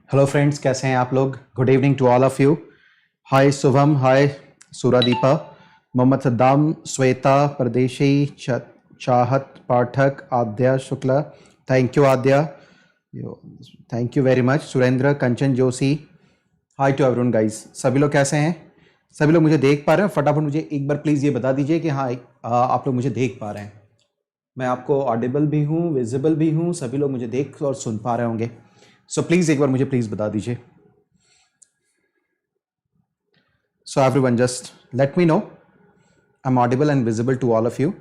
Hello friends, कैसे हैं आप लोग? Good evening to all of you. Hi Shubham, hi Suradipa, Mohammad Saddam, Shweta, Pardeshi, Chahat Pathak, Aadya Shukla. Thank you Aadya, thank you very much. Surendra, Kanchan Joshi. Hi to everyone guys. सभी लोग कैसे हैं? सभी लोग मुझे देख पा रहे हैं? फटाफट मुझे एक बार प्लीज़ ये बता दीजिए कि हाँ आप लोग मुझे देख पा रहे हैं. मैं आपको ऑडिबल भी हूँ, विजिबल भी हूँ, सभी लोग मुझे देख और सुन पा रहे होंगे. सो प्लीज़ एक बार मुझे प्लीज़ बता दीजिए. So everyone just let me know I'm audible and visible to all of you.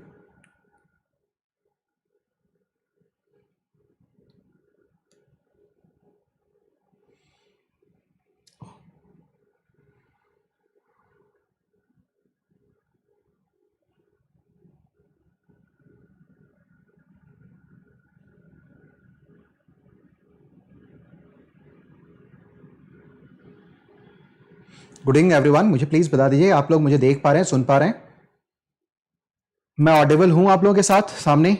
Good evening everyone. मुझे प्लीज़ बता दीजिए आप लोग मुझे देख पा रहे हैं, सुन पा रहे हैं? मैं ऑडिबल हूं आप लोगों के साथ सामने?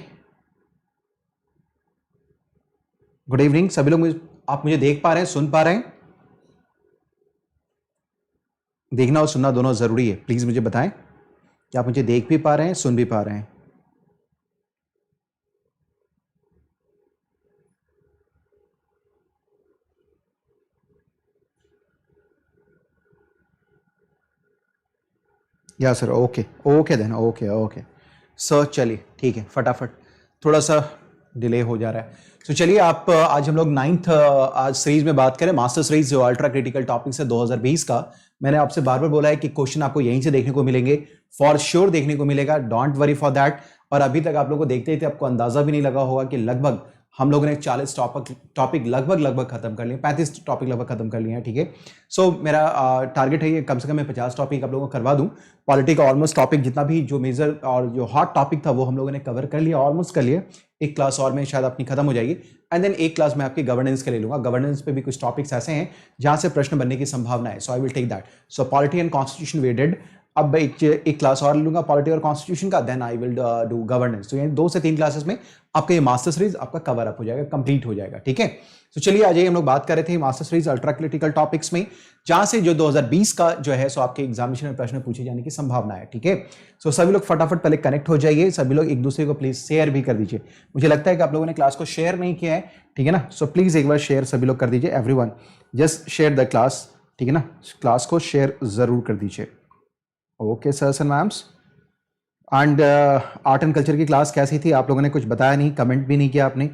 गुड इवनिंग सभी लोग. आप मुझे देख पा रहे हैं, सुन पा रहे हैं? देखना और सुनना दोनों ज़रूरी है. प्लीज़ मुझे बताएं कि आप मुझे देख भी पा रहे हैं, सुन भी पा रहे हैं. Yeah sir, okay okay then, okay okay sir. चलिए ठीक है, फटाफट थोड़ा सा डिले हो जा रहा है. तो चलिए आप आज हम लोग 9th आज सीरीज में बात करें, मास्टर सीरीज जो अल्ट्रा क्रिटिकल टॉपिक्स है 2020 का. मैंने आपसे बार बार बोला है कि क्वेश्चन आपको यहीं से देखने को मिलेंगे, फॉर श्योर देखने को मिलेगा, डोंट वरी फॉर दैट. और अभी तक आप लोगों को देखते ही थे, आपको अंदाजा भी नहीं लगा होगा कि लगभग हम लोगों ने 40 टॉपिक लगभग खत्म कर लिए, 35 टॉपिक लगभग खत्म कर लिए हैं. ठीक है, सो मेरा टारगेट है ये कम से कम मैं 50 टॉपिक आप लोगों को करवा दूं. पॉलिटी का ऑलमोस्ट टॉपिक जितना भी जो मेजर और जो हॉट टॉपिक था वो हम लोगों ने कवर कर लिया, ऑलमोस्ट कर लिया. एक क्लास और में शायद अपनी खत्म हो जाएगी. एंड देन एक क्लास में आपकी गवर्नेंस के ले लूंगा. गवर्नेंस पे भी कुछ टॉपिक्स ऐसे हैं जहां से प्रश्न बनने की संभावना है. So I will take that. So polity and constitution we did. अब एक क्लास और लूंगा पॉलिटी और कॉन्स्टिट्यूशन का, then I will do governance. तो ये 2 से 3 क्लासेस में आपका ये मास्टर सीरीज आपका कवर अप हो जाएगा, कंप्लीट हो जाएगा. ठीक है, तो चलिए आज हम लोग बात कर रहे थे master series ultra critical topics में, जहां से जो 2020 का जो है सो आपके एग्जामिनेशन में प्रश्न पूछे जाने की संभावना है. ठीक है, सो सभी लोग फटाफट पहले कनेक्ट हो जाइए. सभी लोग एक दूसरे को प्लीज शेयर भी कर दीजिए. मुझे लगता है कि आप लोगों ने क्लास को शेयर नहीं किया है. ठीक है ना, सो प्लीज एक बार शेयर सभी लोग कर दीजिए. Everyone just share the class. ठीक है ना, क्लास को शेयर जरूर कर दीजिए. Okay sir and ma'am's. And art and culture की क्लास कैसी थी? आप लोगों ने कुछ बताया नहीं, कमेंट भी नहीं किया आपने.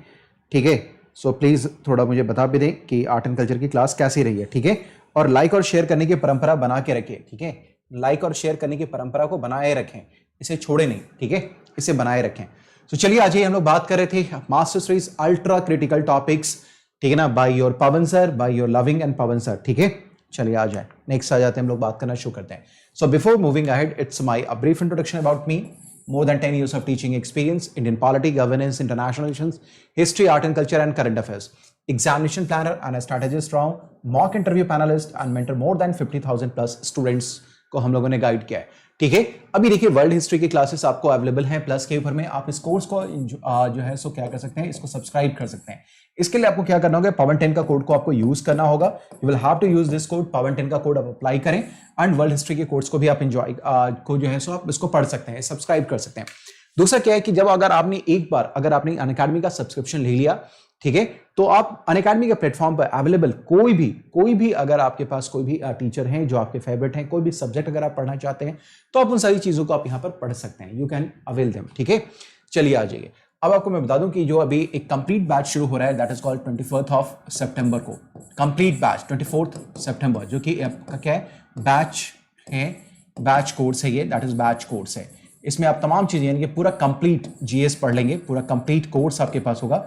ठीक है, सो प्लीज़ थोड़ा मुझे बता भी दें कि आर्ट एंड कल्चर की क्लास कैसी रही है. ठीक है, और लाइक और शेयर करने की परंपरा बना के रखिए. ठीक है, लाइक और शेयर करने की परंपरा को बनाए रखें, इसे छोड़े नहीं. ठीक है, इसे बनाए रखें. तो चलिए आज हम लोग बात कर रहे थे master series ultra critical topics. ठीक है ना, by your Pawan sir, by your loving and Pawan sir. ठीक है, चलिए आ जाए, नेक्स्ट आ जाते हैं, हम लोग बात करना शुरू करते हैं. So before moving ahead, it's a brief introduction about me. More than 10 years of teaching experience, Indian polity, governance, international relations, history, art and culture, and current affairs. Examination planner and a strategist from mock interview panelist and mentor more than 50,000 plus students को हम लोगों ने guide किया है. ठीक है, अभी देखिए वर्ल्ड हिस्ट्री की क्लासेस आपको अवेलेबल हैं प्लस के ऊपर में. आप इस कोर्स को जो है सो क्या कर सकते हैं, इसको सब्सक्राइब कर सकते हैं. इसके लिए आपको क्या करना होगा, पवन 10 का कोड को आपको यूज करना होगा. You will have to use this code, Pawan 10 का कोड आप अप्लाई करें. एंड वर्ल्ड हिस्ट्री के कोर्स को भी आप एंजॉय को जो है सो आप इसको पढ़ सकते हैं, सब्सक्राइब कर सकते हैं. दूसरा क्या है कि जब अगर आपने अनअकैडमी का सब्सक्रिप्शन ले लिया, ठीक है, तो आप अनअकैडमी के प्लेटफॉर्म पर अवेलेबल कोई भी अगर आपके पास कोई भी टीचर हैं जो आपके फेवरेट हैं, कोई भी सब्जेक्ट अगर आप पढ़ना चाहते हैं तो आप उन सारी चीजों को आप यहां पर पढ़ सकते हैं. You can avail them. ठीक है, चलिए आ जाइए. अब आपको मैं बता दूं कि जो अभी एक कंप्लीट बैच शुरू हो रहा है, that is called 24th of September को. कंप्लीट बैच 24th सितंबर, जो कि आपका क्या है, बैच है, बैच कोर्स है ये, दैट इज बैच कोर्स है. इसमें आप तमाम चीजें यानी कि पूरा कंप्लीट जीएस पढ़ लेंगे. पूरा कंप्लीट कोर्स आपके पास होगा,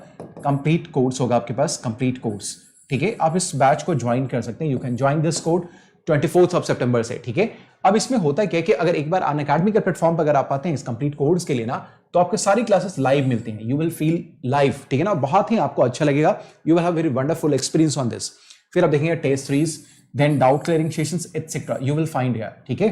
कंप्लीट कोर्स होगा आपके पास, कंप्लीट कोर्स. ठीक है, आप इस बैच को ज्वाइन कर सकते हैं. You can join this code 24th of September से. ठीक है, अब इसमें होता है क्या कि अगर एक बार अनअकैडमी के प्लेटफॉर्म पर अगर आप आते हैं इस कंप्लीट कोर्स के लिए ना, तो आपको सारी क्लासेस लाइव मिलती हैं. You will feel live. ठीक है ना, बहुत ही आपको अच्छा लगेगा. You will have very wonderful experience on this. फिर आप देखेंगे test series, then doubt clearing sessions etcetera, you will find here. ठीक है,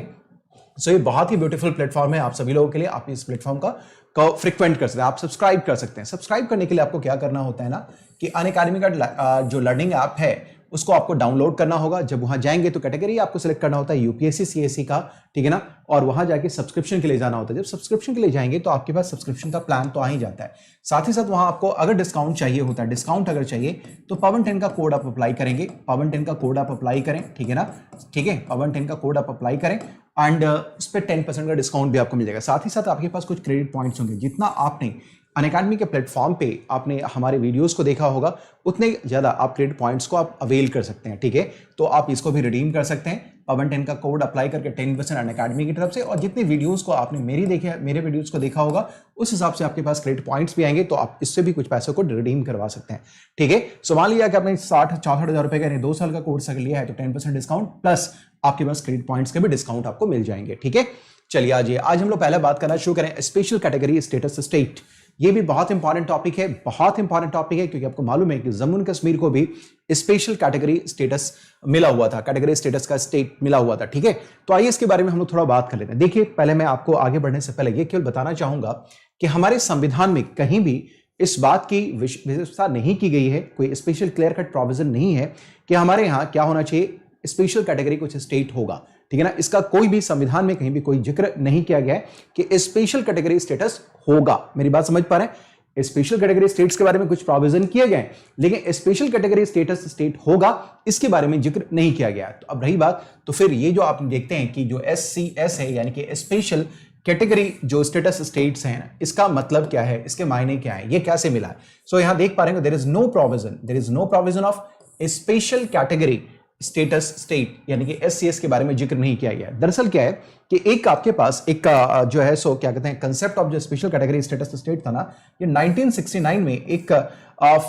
सो ये बहुत ही ब्यूटीफुल प्लेटफॉर्म है आप सभी लोगों के लिए. आप इस प्लेटफॉर्म का फ्रिक्वेंट कर सकते हैं, आप सब्सक्राइब कर सकते हैं. सब्सक्राइब करने के लिए आपको क्या करना होता है ना कि अनअकैडमी का जो लर्निंग ऐप है उसको आपको डाउनलोड करना होगा। जब वहां जाएंगे तो कैटेगरी आपको सिलेक्ट करना होता है यूपीएससी सीएससी का, ठीक है ना, और वहां जाके सब्सक्रिप्शन के लिए जाना होता है। जब सब्सक्रिप्शन के लिए जाएंगे तो आपके पास सब्सक्रिप्शन का प्लान तो आ ही जाता है। साथ ही साथ वहां आपको अगर डिस्काउंट चाहिए होता है, डिस्काउंट अगर चाहिए तो पवन10 का कोड आप अप्लाई करेंगे, पवन10 का कोड आप अप्लाई करें, ठीक है ना, ठीक है, पवन10 का कोड आप अप्लाई करें एंड उस पर 10% का डिस्काउंट भी आपको मिल जाएगा। साथ ही साथ आपके पास कुछ क्रेडिट पॉइंट्स होंगे। जितना आपने अनअकैडमी के प्लेटफॉर्म पे आपने हमारे वीडियोस को देखा होगा उतने ज्यादा आप क्रेडिट पॉइंट्स को आप अवेल कर सकते हैं, ठीक है। तो आप इसको भी रिडीम कर सकते हैं पवन10 का कोड अप्लाई करके 10% अनअकैडमी की तरफ से। और जितने वीडियोस को आपने मेरे वीडियोस को देखा होगा उस हिसाब से आपके पास क्रेडिट पॉइंट्स भी आएंगे, तो आप इससे भी कुछ पैसों को रिडीम करवा सकते हैं, ठीक है। सो मान लिया कि आपने 64 हजार रुपए का 2 साल का कोर्स अगर लिया है तो 10% डिस्काउंट प्लस आपके पास क्रेडिट पॉइंट्स के भी डिस्काउंट आपको मिल जाएंगे, ठीक है। चलिए आज हम लोग पहले बात करना शुरू करें स्पेशल कैटेगरी स्टेटस स्टेट। ये भी बहुत इंपॉर्टेंट टॉपिक है, बहुत इंपॉर्टेंट टॉपिक है, क्योंकि आपको मालूम है कि जम्मू एंड कश्मीर को भी स्पेशल कैटेगरी स्टेटस मिला हुआ था, कैटेगरी स्टेटस का स्टेट मिला हुआ था, ठीक है। तो आइए इसके बारे में हम लोग थोड़ा बात कर लेते हैं। देखिए, पहले मैं आपको आगे बढ़ने से पहले ये केवल बताना चाहूंगा कि हमारे संविधान में कहीं भी इस बात की विशेषता नहीं की गई है, कोई स्पेशल क्लियर कट प्रोविजन नहीं है कि हमारे यहाँ क्या होना चाहिए, स्पेशल कैटेगरी कुछ स्टेट होगा, ठीक है ना। इसका कोई भी संविधान में कहीं भी कोई जिक्र नहीं किया गया है कि स्पेशल कैटेगरी स्टेटस होगा। मेरी बात समझ पा रहे हैं? स्पेशल कैटेगरी स्टेट्स के बारे में कुछ प्रोविजन किए गए, लेकिन स्पेशल कैटेगरी स्टेटस स्टेट होगा इसके बारे में जिक्र नहीं किया गया। तो अब रही बात, तो फिर ये जो आप देखते हैं कि जो SCS है यानी कि स्पेशल कैटेगरी जो स्टेटस स्टेट्स हैं, इसका मतलब क्या है, इसके मायने क्या है, ये कैसे मिला है। सो यहां देख पा रहे हैं there is no provision of special category status state, यानी कि SCS के बारे में जिक्र नहीं किया गया है। दरअसल क्या है कि एक आपके पास एक जो है सो क्या कहते हैं कंसेप्ट ऑफ जो स्पेशल कैटेगरी स्टेटस स्टेट था ना, ये 1969 में एक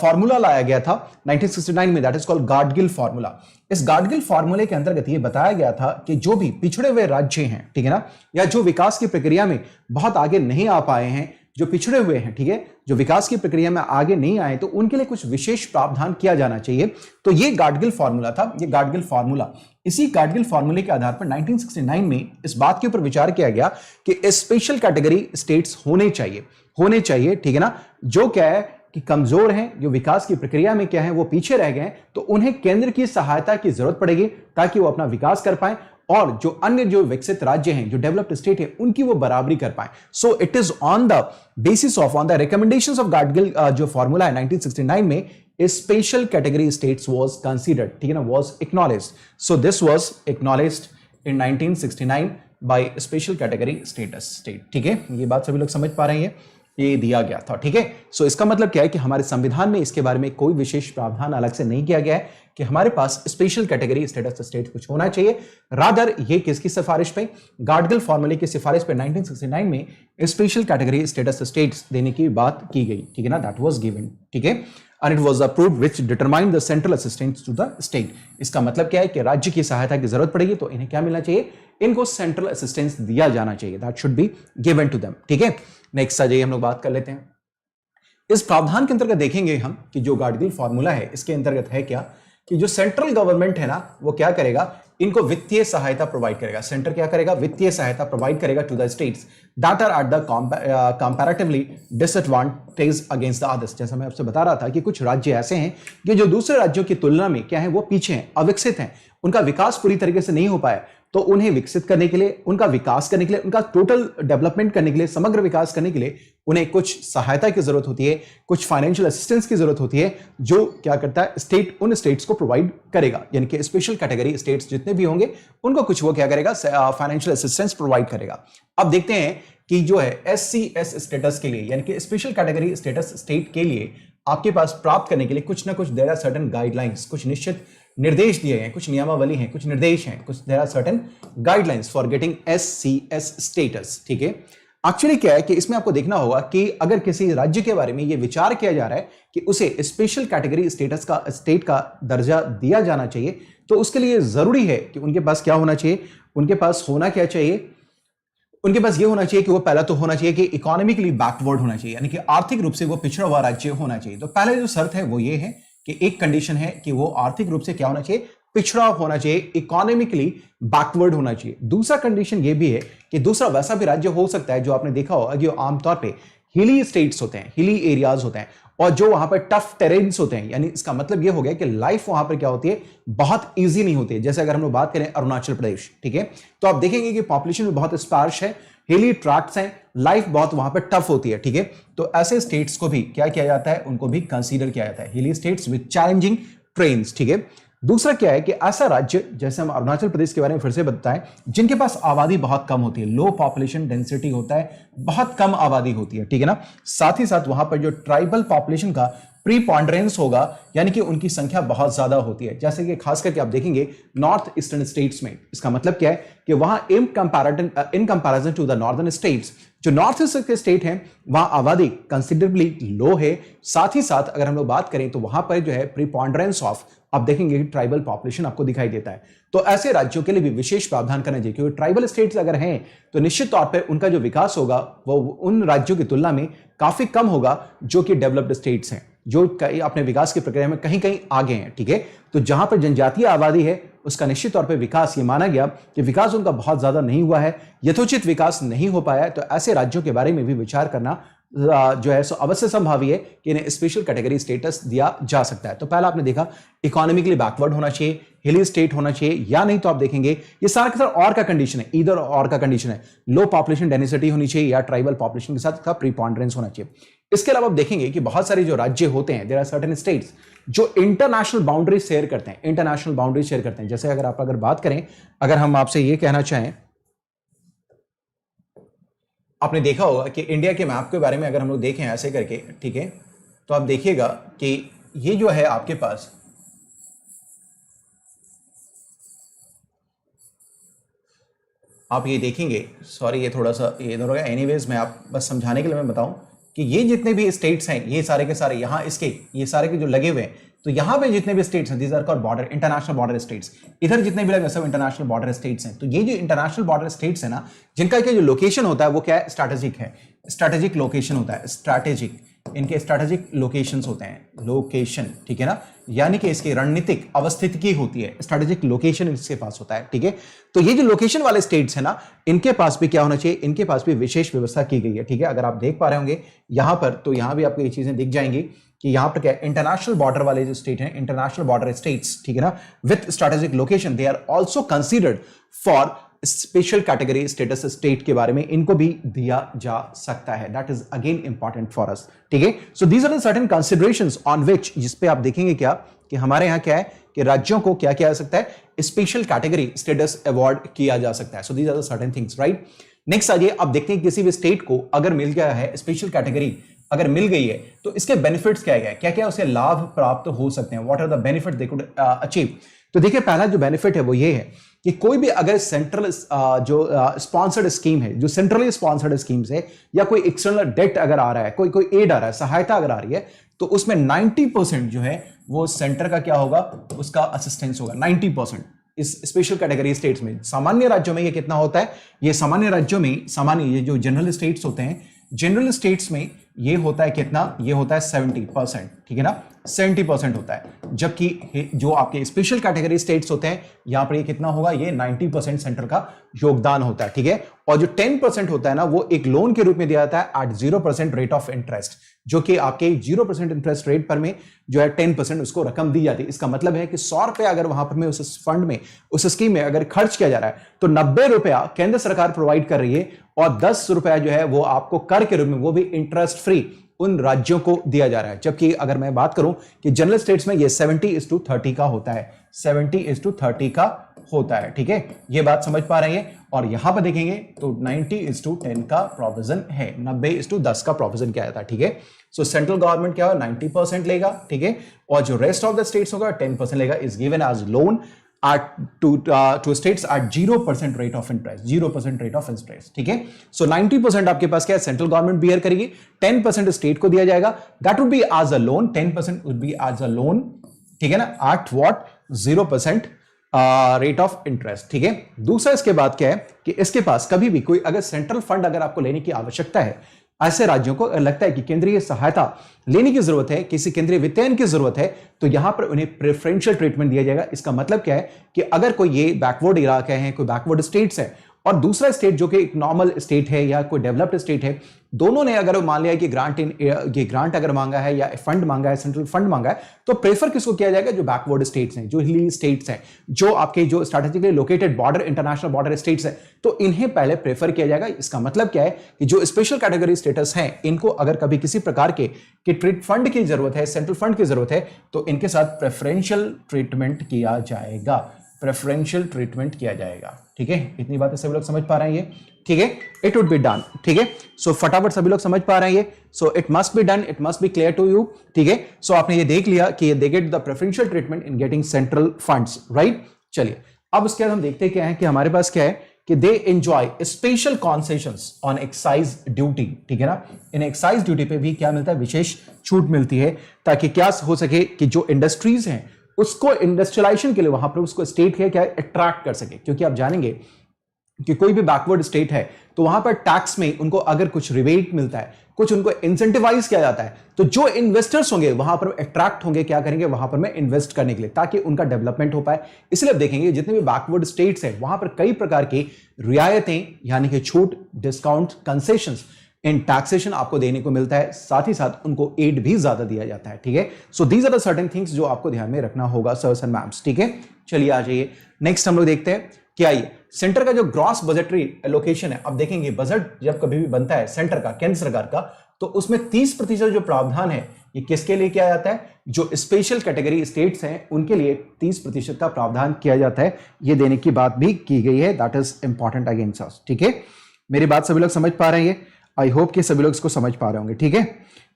फॉर्मूला लाया गया था 1969 में, that is called Gadgil formula. इस गाडगिल फॉर्मूले के अंतर्गत ये बताया गया था कि जो भी पिछड़े हुए राज्य हैं, ठीक है ना, या जो विकास की प्रक्रिया में बहुत आगे नहीं आ पाए हैं, जो पिछड़े हुए हैं, ठीक है, जो विकास की प्रक्रिया में आगे नहीं आए, तो उनके लिए कुछ विशेष प्रावधान किया जाना चाहिए। तो ये गाडगिल फॉर्मूला था, ये गाडगिल फॉर्मूला। इसी गाडगिल फॉर्मूले के आधार पर 1969 में इस बात के ऊपर विचार किया गया कि स्पेशल कैटेगरी स्टेट्स होने चाहिए, ठीक है ना, जो क्या है कि कमजोर हैं, जो विकास की प्रक्रिया में क्या है वो पीछे रह गए, तो उन्हें केंद्र की सहायता की जरूरत पड़ेगी ताकि वो अपना विकास कर पाए और जो अन्य जो विकसित राज्य हैं, जो डेवलप्ड स्टेट है, उनकी वो बराबरी कर पाए। सो it is on the basis of on the recommendations of Gadgil जो फॉर्मूला है 1969 में, special category states was considered, ठीक है ना, was acknowledged. So this was acknowledged in 1969 by special category status state, ठीक है। ये बात सभी लोग समझ पा रहे हैं, ये दिया गया था, ठीक है। सो इसका मतलब क्या है कि हमारे संविधान में इसके बारे में कोई विशेष प्रावधान अलग से नहीं किया गया है कि हमारे पास स्पेशल कैटेगरी स्टेटस स्टेट कुछ होना चाहिए। रादर ये किसकी सिफारिश पे, गाडगिल फॉर्मूले की सिफारिश पे 1969 में स्पेशल कैटेगरी स्टेटस स्टेट्स देने की बात की गई, ठीक है ना, दैट वाज गिवन, ठीक है। And it was approved which determine the central assistance to the state. इसका मतलब क्या है कि राज्य की सहायता की जरूरत पड़ेगी तो इन्हें क्या मिलना चाहिए, इनको सेंट्रल असिस्टेंस दिया जाना चाहिए, that should be given to them, ठीक है। नेक्स्ट आ जाइए, हम लोग बात कर लेते हैं। इस प्रावधान के अंतर्गत देखेंगे हम कि जो गाडगिल फॉर्मूला है इसके अंतर्गत है क्या कि जो सेंट्रल गवर्नमेंट है ना, वो क्या करेगा, इनको वित्तीय सहायता प्रोवाइड करेगा। सेंटर क्या करेगा, वित्तीय सहायता प्रोवाइड करेगा to the states that are at the comparatively disadvantage against the others. जैसा मैं आपसे बता रहा था कि कुछ राज्य ऐसे हैं कि जो दूसरे राज्यों की तुलना में क्या है, वो पीछे हैं, अविकसित हैं, उनका विकास पूरी तरीके से नहीं हो पाया। तो उन्हें विकसित करने के लिए, उनका विकास करने के लिए, उनका टोटल डेवलपमेंट करने के लिए, समग्र विकास करने के लिए उन्हें कुछ सहायता की जरूरत होती है, कुछ फाइनेंशियल असिस्टेंस की जरूरत होती है, जो क्या करता है स्टेट उन स्टेट्स को प्रोवाइड करेगा। यानी कि स्पेशल कैटेगरी स्टेट्स जितने भी होंगे उनको कुछ वो क्या करेगा, फाइनेंशियल असिस्टेंस प्रोवाइड करेगा। अब देखते हैं कि जो है SCS स्टेटस के लिए, यानी कि स्पेशल कैटेगरी स्टेटस स्टेट के लिए आपके पास प्राप्त करने के लिए कुछ ना कुछ देयर आर सर्टेन गाइडलाइंस, कुछ निश्चित निर्देश दिए गए, कुछ नियमावली हैं, कुछ निर्देश हैं, कुछ there are certain guidelines for getting SCS status, ठीक है। एक्चुअली क्या है कि इसमें आपको देखना होगा कि अगर किसी राज्य के बारे में यह विचार किया जा रहा है कि उसे स्पेशल कैटेगरी स्टेटस का स्टेट का दर्जा दिया जाना चाहिए, तो उसके लिए जरूरी है कि उनके पास क्या होना चाहिए, उनके पास होना क्या चाहिए, उनके पास ये होना चाहिए कि वो पहला तो होना चाहिए कि इकोनॉमिकली बैकवर्ड होना चाहिए, यानी कि आर्थिक रूप से वो पिछड़ा हुआ राज्य होना चाहिए। तो पहले जो शर्त है वो ये है कि एक कंडीशन है कि वो आर्थिक रूप से क्या होना चाहिए, पिछड़ा होना चाहिए, इकोनॉमिकली बैकवर्ड होना चाहिए। दूसरा कंडीशन ये भी है कि दूसरा वैसा भी राज्य हो सकता है जो आपने देखा होगा कि आमतौर पे हिली स्टेट्स होते हैं, हिली एरियाज होते हैं, और जो वहां पर टफ टेरेन्स होते हैं, यानी इसका मतलब ये हो गया कि लाइफ वहां पर क्या होती है, बहुत इजी नहीं होती है। जैसे अगर हम लोग बात करें अरुणाचल प्रदेश, ठीक है, तो आप देखेंगे कि पॉपुलेशन में बहुत स्पार्श है, हिली ट्रैक्ट्स हैं, लाइफ बहुत वहां पर टफ होती है, ठीक है। तो ऐसे स्टेट्स को भी क्या किया जाता है, उनको भी कंसीडर किया जाता है, हिली स्टेट्स विद चैलेंजिंग ट्रेन्स, ठीक है। दूसरा क्या है कि ऐसा राज्य, जैसे हम अरुणाचल प्रदेश के बारे में फिर से बताएं, जिनके पास आबादी बहुत कम होती है, लो पॉपुलेशन डेंसिटी होता है, बहुत कम आबादी होती है, ठीक है ना। साथ ही साथ वहां पर जो ट्राइबल पॉपुलेशन का प्रीपॉन्डरेंस होगा, यानी कि उनकी संख्या बहुत ज्यादा होती है। जैसे कि खास करके आप देखेंगे नॉर्थ ईस्टर्न स्टेट्स में, इसका मतलब क्या है कि वहां in comparison to the northern states, जो नॉर्थ ईस्ट के स्टेट हैं, वहां आबादी कंसिडरेबली लो है। साथ ही साथ अगर हम लोग बात करें तो वहां पर जो है प्रीपॉन्डरेंस ऑफ, आप देखेंगे ट्राइबल पॉपुलेशन आपको दिखाई देता है। तो ऐसे राज्यों के लिए भी विशेष प्रावधान करना चाहिए, क्योंकि ट्राइबल स्टेट्स अगर हैं तो निश्चित तौर पर उनका जो विकास होगा वो उन राज्यों की तुलना में काफी कम होगा जो कि डेवलप्ड स्टेट्स हैं, जो अपने विकास की प्रक्रिया में कहीं कहीं आगे हैं, ठीक है। तो जहां पर जनजातीय आबादी है उसका निश्चित तौर पर विकास, ये माना गया कि विकास उनका बहुत ज्यादा नहीं हुआ है, यथोचित विकास नहीं हो पाया है। तो ऐसे राज्यों के बारे में भी विचार करना जो है सो अवश्य संभावी है कि इन्हें स्पेशल कैटेगरी स्टेटस दिया जा सकता है। तो पहला आपने देखा इकोनॉमिकली बैकवर्ड होना चाहिए, हिली स्टेट होना चाहिए, या नहीं तो आप देखेंगे ये सारा के सारा और का कंडीशन है, इधर और का कंडीशन है, लो पॉपुलेशन डेंसिटी होनी चाहिए या ट्राइबल पॉपुलेशन के साथ इसका प्रीपॉन्डरेंस होना चाहिए। इसके अलावा आप देखेंगे कि बहुत सारे जो राज्य होते हैं, देयर आर सर्टेन स्टेट्स जो इंटरनेशनल बाउंड्री शेयर करते हैं, इंटरनेशनल बाउंड्री शेयर करते हैं। जैसे अगर बात करें, अगर हम आपसे ये कहना चाहें, आपने देखा होगा कि इंडिया के मैप के बारे में अगर हम लोग देखें ऐसे करके, ठीक है, तो आप देखिएगा कि ये जो है आपके पास, आप ये देखेंगे, सॉरी ये थोड़ा सा ये इधर हो गया, एनीवेज मैं आप बस समझाने के लिए मैं बताऊं कि ये जितने भी स्टेट्स हैं, ये सारे के सारे यहाँ इसके ये सारे के जो लगे हुए हैं, तो यहाँ पे जितने भी स्टेट्स हैं, these are called border, international border states. इधर जितने भी लगे सब इंटरनेशनल बॉर्डर स्टेट्स हैं। तो ये जो इंटरनेशनल बॉर्डर स्टेट्स है ना, जिनका जो लोकेशन होता है वो क्या है, स्ट्रैटेजिक है, स्ट्रैटेजिक लोकेशन होता है, स्ट्रैटेजिक, इनके स्ट्रैटेजिक लोकेशंस होते हैं, लोकेशन, ठीक है ना, यानी कि इसकी रणनीतिक अवस्थिति होती है, स्ट्रैटेजिक लोकेशन इसके पास होता है, ठीक है। तो ये जो लोकेशन वाले स्टेट्स है ना, इनके पास भी क्या होना चाहिए, इनके पास भी विशेष व्यवस्था की गई है, ठीक है। अगर आप देख पा रहे होंगे यहां पर, तो यहां भी आपको ये चीजें दिख जाएंगी कि यहां पर क्या इंटरनेशनल बॉर्डर वाले जो स्टेट हैं, इंटरनेशनल बॉर्डर स्टेट्स, ठीक है ना, with strategic location, they are also considered for special category status state के बारे में इनको भी दिया जा सकता है। That is again important for us, ठीक है। So these are the certain considerations on which, जिस पे आप देखेंगे क्या कि हमारे यहां क्या है कि राज्यों को क्या किया जा सकता है, स्पेशल कैटेगरी स्टेटस अवार्ड किया जा सकता है। So these are the certain things, right. Next आइए, अब देखते हैं किसी भी स्टेट को अगर मिल गया है स्पेशल कैटेगरी, अगर मिल गई है तो इसके बेनिफिट्स क्या है, क्या क्या उसे लाभ प्राप्त हो सकते हैं, what are the benefit they could achieve. तो देखिए पहला जो बेनिफिट है वो ये है कि कोई भी अगर सेंट्रल जो स्पॉन्सर्ड स्कीम है, जो सेंट्रली स्पॉन्सर्ड स्कीम्स है, या कोई एक्सटर्नल डेट अगर आ रहा है, कोई एड आ रहा है, सहायता अगर आ रही है, तो उसमें 90% जो है वो सेंटर का क्या होगा, उसका असिस्टेंस होगा 90%। इस स्पेशल कैटेगरी स्टेट्स में, सामान्य राज्यों में ये कितना होता है, ये सामान्य राज्यों में, सामान्य ये जो जनरल स्टेट्स होते हैं, जनरल स्टेट्स में ये होता है कितना, ये होता है 70%, ठीक है ना, 70% होता है। जबकि जो आपके स्पेशल कैटेगरी स्टेट्स होते हैं यहां पर ये कितना होगा, ये 90% सेंटर का योगदान होता है, ठीक है। और जो 10% होता है ना, वो एक लोन के रूप में दिया जाता है एट 0% रेट ऑफ इंटरेस्ट, जो कि आपके 0% इंटरेस्ट रेट पर में जो है 10% उसको रकम दी जाती है। इसका मतलब है कि 100 रुपया अगर वहां पर में उस फंड में, उस स्कीम में अगर खर्च किया जा रहा है, तो 90 रुपया केंद्र सरकार प्रोवाइड कर रही है और 10 रुपया जो है वो आपको कर के रूप में, वो भी इंटरेस्ट फ्री, उन राज्यों को दिया जा रहा है। जबकि अगर मैं बात करूं कि जनरल स्टेट्स में ये 70:30 का होता है, 70:30 का होता है, ठीक है। ये बात समझ पा रहे हैं। और यहां पर देखेंगे तो 90:10 का प्रोविजन है, 90:10 का प्रोविजन क्या आता है, ठीक है। सो सेंट्रल गवर्नमेंट क्या होगा, 90% लेगा, ठीक है, और जो रेस्ट ऑफ द स्टेट्स होगा 10% लेगा, is given as loan to states at 0% rate of interest, 0% rate of interest, ठीक है। So 90% आपके पास क्या है, सेंट्रल गवर्नमेंट बियर करेगी, 10% स्टेट को दिया जाएगा, that would be as a loan, 10% would be as a loan, ठीक है ना, at what 0% rate of interest, ठीक है। दूसरा इसके बाद क्या है कि इसके पास कभी भी कोई अगर सेंट्रल फंड अगर आपको लेने की आवश्यकता है, ऐसे राज्यों को लगता है कि केंद्रीय सहायता लेने की जरूरत है, किसी केंद्रीय वित्तयन की जरूरत है, तो यहां पर उन्हें प्रेफरेंशियल ट्रीटमेंट दिया जाएगा। इसका मतलब क्या है कि अगर कोई ये बैकवर्ड इलाके हैं, कोई बैकवर्ड स्टेट्स है और दूसरा स्टेट जो कि एक नॉर्मल स्टेट है या कोई डेवलप्ड स्टेट है, दोनों ने अगर मान लिया कि ग्रांट अगर मांगा है या फंड मांगा है, सेंट्रल फंड मांगा है, तो प्रेफर किसको किया जाएगा? जो बैकवर्ड स्टेट्स हैं, जो हिली स्टेट्स हैं, जो आपके जो strategically located border, international border states हैं, तो इन्हें पहले प्रेफर किया जाएगा। इसका मतलब क्या है कि जो स्पेशल कैटेगरी स्टेटस हैं, इनको अगर कभी किसी प्रकार के ट्रीट फंड की जरूरत है, सेंट्रल फंड की जरूरत है, तो इनके साथ प्रेफरेंशियल ट्रीटमेंट किया जाएगा, प्रेफरेंशियल ट्रीटमेंट किया जाएगा। ठीक है, इतनी बातें सभी लोग समझ पा रहे हैं ये? ठीक है, इट वुड बी डन। ठीक है, सो फटाफट सभी लोग समझ पा रहे हैं ये? So it must be done, it must be clear to you. ठीक है, सो आपने ये देख लिया कि they get the preferential treatment in getting central funds, right? चलिए अब उसके बाद हम देखते क्या है कि हमारे पास क्या है कि they enjoy special concessions on excise duty. ठीक है ना, इन एक्साइज ड्यूटी पे भी क्या मिलता है? विशेष छूट मिलती है, ताकि क्या हो सके कि जो इंडस्ट्रीज हैं उसको इंडस्ट्रियलाइजेशन के लिए वहां पर उसको स्टेट है क्या अट्रैक्ट कर सके। क्योंकि आप जानेंगे कि कोई भी बैकवर्ड स्टेट है तो वहां पर टैक्स में उनको अगर कुछ रिबेट मिलता है, कुछ उनको इंसेंटिवाइज किया जाता है, तो जो इन्वेस्टर्स होंगे वहां पर अट्रैक्ट होंगे, क्या करेंगे? वहां पर में इन्वेस्ट करने के लिए, ताकि उनका डेवलपमेंट हो पाए। इसलिए आप देखेंगे जितने भी बैकवर्ड स्टेट्स हैं वहां पर कई प्रकार की रियायतें यानी कि छूट, डिस्काउंट, कंसेशंस इन टैक्सेशन आपको देने को मिलता है, साथ ही साथ उनको एड भी ज्यादा दिया जाता है। ठीक है, so these are the certain things जो आपको ध्यान में रखना होगा सर्स एंड मैम्स। ठीक है, चलिए आ जाइए नेक्स्ट हम लोग देखते हैं क्या ये सेंटर का जो ग्रॉस बजटरी एलोकेशन है। अब देखेंगे बजट जब कभी भी बनता है सेंटर का, केंद्र सरकार का, तो उसमें 30% जो प्रावधान है ये किसके लिए किया जाता है? जो स्पेशल कैटेगरी स्टेट्स हैं उनके लिए 30% का प्रावधान किया जाता है। ये देने की बात भी की गई है, that is important against us. ठीक है, मेरी बात सभी लोग समझ पा रहे हैं? आई होप कि सभी लोग इसको समझ पा रहे होंगे। ठीक है,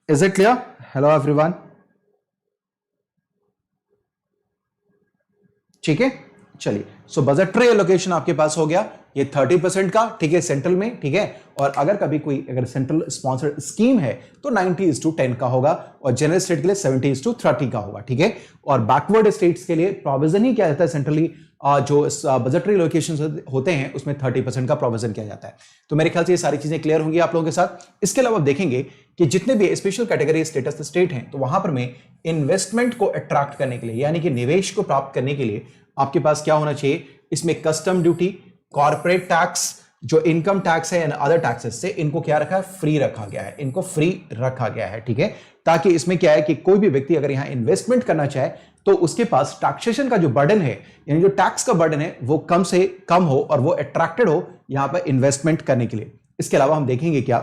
is it clear? Hello everyone, ठीक है, चलिए। सो बजटरी एलोकेशन आपके पास हो गया ये 30% का। ठीक है, सेंट्रल में। ठीक है, और अगर कभी कोई अगर सेंट्रल स्पॉन्सर्ड स्कीम है तो 90:10 का होगा, और जनरल स्टेट के लिए 70:30 का होगा। ठीक है, और बैकवर्ड स्टेट्स के लिए प्रोविजन ही किया जाता है सेंट्रली, जो बजटरी एलोकेशन होते हैं उसमें 30% का प्रोविजन किया जाता है। तो मेरे ख्याल से ये सारी चीजें क्लियर होंगी आप लोगों के साथ। इसके अलावा देखेंगे कि जितने भी स्पेशल कैटेगरी स्टेटस स्टेट हैं तो वहां पर में इन्वेस्टमेंट को अट्रैक्ट करने के लिए यानी कि निवेश को प्राप्त करने के लिए आपके पास क्या होना चाहिए? इसमें कस्टम ड्यूटी, कॉर्पोरेट टैक्स, जो इनकम टैक्स है एंड अदर टैक्सेस से इनको क्या रखा है? फ्री रखा गया है, इनको फ्री रखा गया है। ठीक है, ताकि इसमें क्या है कि कोई भी व्यक्ति अगर यहां इन्वेस्टमेंट करना चाहे तो उसके पास टैक्सेशन का जो बर्डन है यानी जो टैक्स का बर्डन है वो कम से कम हो और वो अट्रैक्टेड हो यहां पर इन्वेस्टमेंट करने के लिए। इसके अलावा हम देखेंगे क्या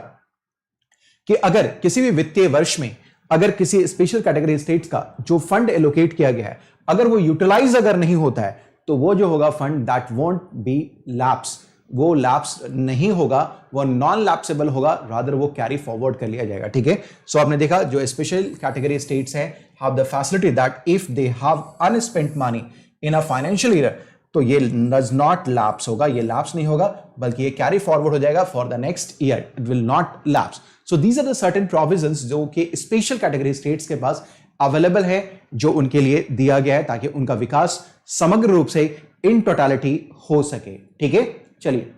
कि अगर किसी भी वित्तीय वर्ष में अगर किसी स्पेशल कैटेगरी स्टेट्स का जो फंड एलोकेट किया गया है अगर वो यूटिलाइज अगर नहीं होता है तो वो जो होगा fund that won't be lapse, वो लैप्स नहीं होगा, वो नॉन लैप्सेबल होगा, रादर वो कैरी फॉरवर्ड कर लिया जाएगा। ठीक है, सो आपने देखा जो स्पेशल कैटेगरी स्टेट्स है have the facility that if they have unspent money in a financial year तो ये डज नॉट लैप्स होगा, ये लैप्स नहीं होगा बल्कि ये कैरी फॉरवर्ड हो जाएगा for the next year, it will not lapse. So these are the certain provisions जो कि स्पेशल कैटेगरी स्टेट्स के पास अवेलेबल है, जो उनके लिए दिया गया है ताकि उनका विकास समग्र रूप से इन टोटलिटी हो सके। ठीक है, चलिए,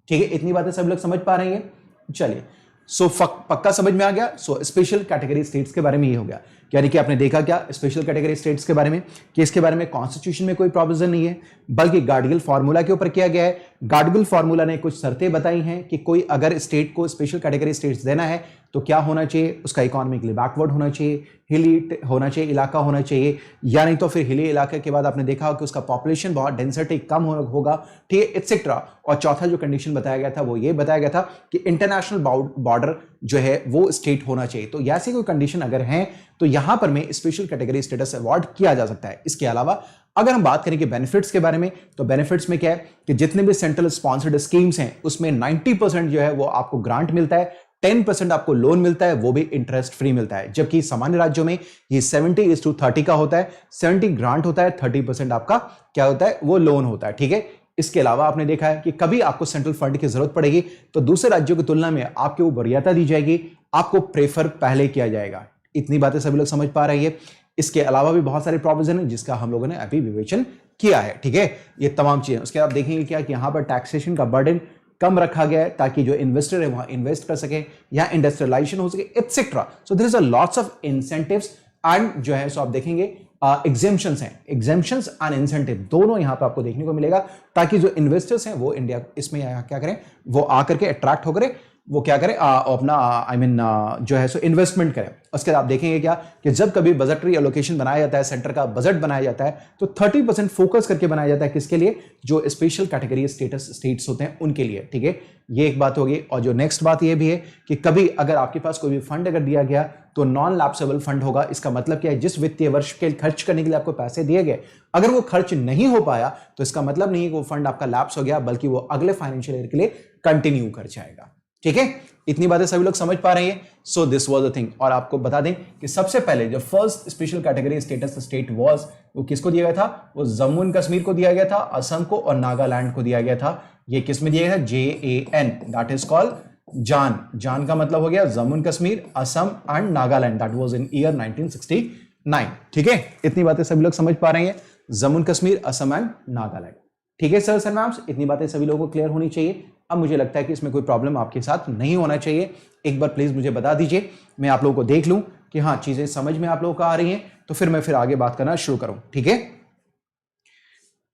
ठीक है, इतनी बातें सब लोग समझ पा रहे हैं? चलिए, सो पक्का समझ में आ गया। सो स्पेशल कैटेगरी स्टेट्स के बारे में ये हो गया, यानी कि आपने देखा क्या स्पेशल कैटेगरी स्टेट्स के बारे में कि इसके बारे में कॉन्स्टिट्यूशन में कोई प्रोविजन नहीं है बल्कि गार्डियल फार्मूला के ऊपर किया गया है। गार्डियल फार्मूला ने कुछ शर्तें बताई हैं कि कोई अगर स्टेट को स्पेशल कैटेगरी स्टेट्स देना है तो क्या होना चाहिए? उसका इकोनॉमिकली बैकवर्ड होना चाहिए, हिली होना चाहिए, इलाका होना चाहिए, या नहीं तो फिर हिली इलाके के बाद आपने देखा कि उसका पॉपुलेशन बहुत डेंसिटी कम होगा, ठीक है, एटसेट्रा। और चौथा जो कंडीशन बताया गया था वो ये बताया गया था कि इंटरनेशनल बॉर्डर जो है वो स्टेट होना चाहिए। तो ऐसी कोई कंडीशन अगर है तो यहां पर में स्पेशल कैटेगरी स्टेटस अवार्ड किया जा सकता है। इसके अलावा अगर हम बात करें कि बेनिफिट्स के बारे में तो बेनिफिट्स में क्या है कि जितने भी सेंट्रल स्पॉन्सर्ड स्कीम्स हैं उसमें 90% जो है वो आपको ग्रांट मिलता है, 10% आपको लोन मिलता है, वो भी इंटरेस्ट फ्री मिलता है। जबकि सामान्य राज्यों में ये 70:30 का होता है, 70 ग्रांट होता है, 30% आपका क्या होता है? वो लोन होता है। ठीक है, इसके अलावा आपने देखा है कि कभी आपको सेंट्रल फंड की जरूरत पड़ेगी तो दूसरे राज्यों की तुलना में आपको वो वरीयता दी जाएगी, आपको प्रेफर पहले किया जाएगा। इतनी बातें सभी लोग समझ पा रही है? इसके अलावा भी बहुत सारे प्रोविजन है जिसका हम लोगों ने अभी विवेचन किया है। ठीक है, ये तमाम चीजें। उसके बाद आप देखेंगे क्या कि यहां पर टैक्सेशन का बर्डन कम रखा गया है ताकि जो इन्वेस्टर है वहां इन्वेस्ट कर सके या इंडस्ट्रियलाइजेशन हो सके, etcetera. So there is a lots of incentives and जो है सो आप देखेंगे एग्जेम्पशंस हैं, एग्जेम्पशंस एंड इंसेंटिव दोनों यहां पे आपको देखने को मिलेगा, ताकि जो इन्वेस्टर्स हैं वो इंडिया इसमें क्या करें, वो आकर के अट्रैक्ट होकर वो क्या करें, अपना जो है सो इन्वेस्टमेंट करें। उसके बाद आप देखेंगे क्या कि जब कभी बजटरी एलोकेशन बनाया जाता है, सेंटर का बजट बनाया जाता है, तो 30% फोकस करके बनाया जाता है किसके लिए, जो स्पेशल कैटेगरी स्टेटस स्टेट्स होते हैं उनके लिए, ठीक है। ये एक बात होगी। और जो नेक्स्ट बात ये भी है कि कभी अगर आपके पास कोई भी फंड अगर दिया गया तो नॉन लैप्सेबल फंड होगा। इसका मतलब क्या है, जिस वित्तीय वर्ष के खर्च करने के लिए आपको पैसे दिए गए, अगर वो खर्च नहीं हो पाया तो इसका मतलब नहीं है कि वो फंड आपका लैप्स हो गया, बल्कि वो अगले फाइनेंशियल ईयर के लिए कंटिन्यू कर जाएगा, ठीक है। इतनी बातें सभी लोग समझ पा रहे हैं। So this was the thing. और आपको बता दें कि सबसे पहले जो first special category status state was, वो किसको दिया गया था, वो जम्मू एंड कश्मीर को दिया गया था, असम को और नागालैंड को दिया गया था। ये किस में दिया गया था, JAN, दैट इज कॉल्ड जान। जान का मतलब हो गया Jammu and Kashmir, Assam and Nagaland, that was in year 1969, ठीक है। इतनी बातें सभी लोग समझ पा रहे हैं, जम्मू एंड कश्मीर, असम एंड नागालैंड, ठीक है सर मैम्स। इतनी बातें सभी लोगों को क्लियर होनी चाहिए। अब मुझे लगता है कि इसमें कोई प्रॉब्लम आपके साथ नहीं होना चाहिए। एक बार प्लीज मुझे बता दीजिए, मैं आप लोगों को देख लूं कि हाँ चीजें समझ में आप लोगों को आ रही हैं, तो फिर मैं आगे बात करना शुरू करूं, ठीक है।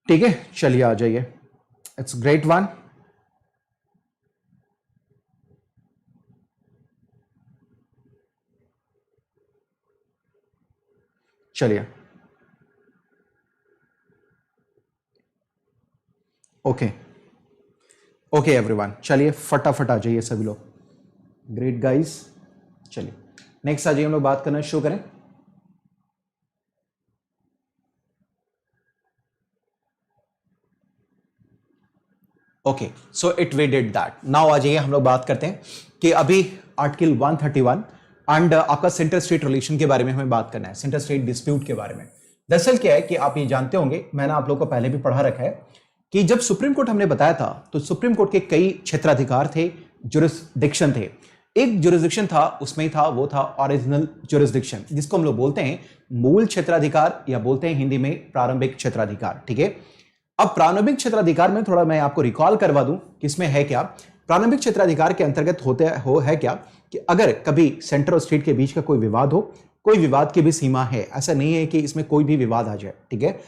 ठीक है, चलिए आ जाइए, इट्स ग्रेट वन। चलिए, ओके ओके एवरीवन, चलिए फटाफट आ जाइए सभी लोग। ग्रेट गाइस, चलिए नेक्स्ट आ जाइए, हम लोग बात करना शुरू करें। Okay, so it we did that. Now आ जाइए, हम लोग बात करते हैं कि अभी आर्टिकल 131 एंड आपका सेंटर स्टेट रिलेशन के बारे में हमें बात करना है, सेंटर स्टेट डिस्प्यूट के बारे में। दरअसल क्या है कि आप ये जानते होंगे, मैंने आप लोगों को पहले भी पढ़ा रखा है कि जब सुप्रीम कोर्ट हमने बताया था, तो सुप्रीम कोर्ट के कई क्षेत्राधिकार थे, जुरिस्डिक्शन थे। एक जुरिस्डिक्शन था, उसमें था वो था ओरिजिनल जुरिस्डिक्शन, जिसको हम लोग बोलते हैं मूल क्षेत्राधिकार, या बोलते हैं हिंदी में प्रारंभिक क्षेत्राधिकार, ठीक है। अब प्रारंभिक क्षेत्राधिकार में थोड़ा मैं आपको रिकॉल करवा दूं कि इसमें है क्या। प्रारंभिक क्षेत्राधिकार के अंतर्गत होते हो है क्या कि अगर कभी सेंटर और स्टेट के बीच का कोई विवाद हो, कोई विवाद की भी सीमा है, ऐसा नहीं है कि इसमें कोई भी विवाद आ जाए, ठीक है।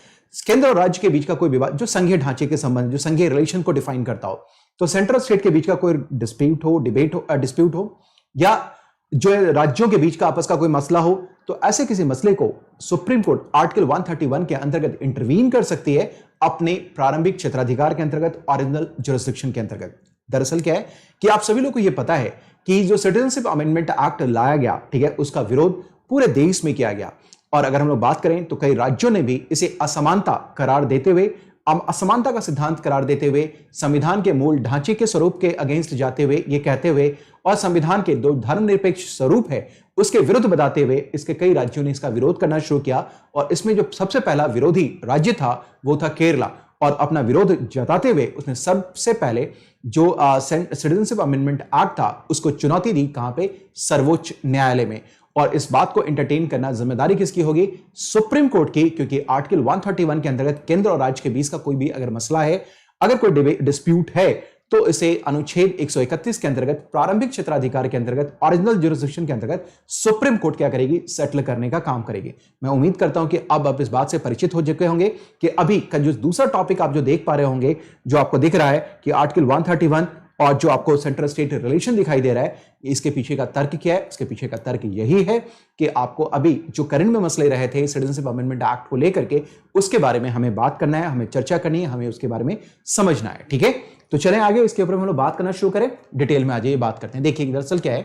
केंद्र और राज्य के बीच का कोई विवाद जो संघीय ढांचे के संबंध, जो संघीय रिलेशन को डिफाइन करता हो, तो सेंटर और स्टेट के बीच का कोई डिस्प्यूट हो, डिस्प्यूट हो, या जो राज्यों के बीच का आपस का कोई मसला हो, तो ऐसे किसी मसले को सुप्रीम कोर्ट आर्टिकल 131 के अंतर्गत इंटरवीन कर सकती है अपने प्रारंभिक क्षेत्राधिकार के अंतर्गत, ओरिजिनल जुरिस्डिक्शन के अंतर्गत। दरअसल क्या है कि आप सभी लोगों को यह पता है कि जो सिटीजनशिप अमेंडमेंट एक्ट लाया गया, ठीक है, उसका विरोध पूरे देश में किया गया। और अगर हम लोग बात करें तो कई राज्यों ने भी इसे असमानता करार देते हुए, असमानता का सिद्धांत करार देते हुए, संविधान के मूल ढांचे के स्वरूप के अगेंस्ट जाते हुए, ये कहते हुए, और संविधान के जो धर्मनिरपेक्ष स्वरूप है उसके विरुद्ध बताते हुए, इसके कई राज्यों ने इसका विरोध करना शुरू किया। और इसमें जो सबसे पहला विरोधी राज्य था वो था केरला, और अपना विरोध जताते हुए उसने सबसे पहले जो सिटीजनशिप अमेंडमेंट एक्ट था उसको चुनौती दी, कहां पे, सर्वोच्च न्यायालय में। और इस बात को एंटरटेन करना जिम्मेदारी किसकी होगी, सुप्रीम कोर्ट की, क्योंकि आर्टिकल 131 के अंतर्गत केंद्र और राज्य के बीच का कोई भी अगर मसला है, अगर कोई डिस्प्यूट है, तो इसे अनुच्छेद 131 के अंतर्गत, प्रारंभिक क्षेत्राधिकार के अंतर्गत, ओरिजिनल जुरिस्डिक्शन के अंतर्गत सुप्रीम कोर्ट क्या करेगी, सेटल करने का काम करेगी। मैं उम्मीद करता हूं कि अब आप इस बात से परिचित हो चुके होंगे कि अभी का जो दूसरा टॉपिक आप जो देख पा रहे होंगे, जो आपको दिख रहा है कि आर्टिकल 131 और जो आपको सेंट्रल स्टेट रिलेशन दिखाई दे रहा है, इसके पीछे का तर्क क्या है। इसके पीछे का तर्क यही है कि आपको अभी जो करंट में मसले रहे थे सिटीजनशिप अमेंडमेंट एक्ट को लेकर के, उसके बारे में हमें बात करना है, हमें चर्चा करनी है, हमें उसके बारे में समझना है, ठीक है। तो चलें आगे, इसके ऊपर हम लोग बात करना शुरू करें, डिटेल में आ जाइए, बात करते हैं। देखिए दरअसल क्या है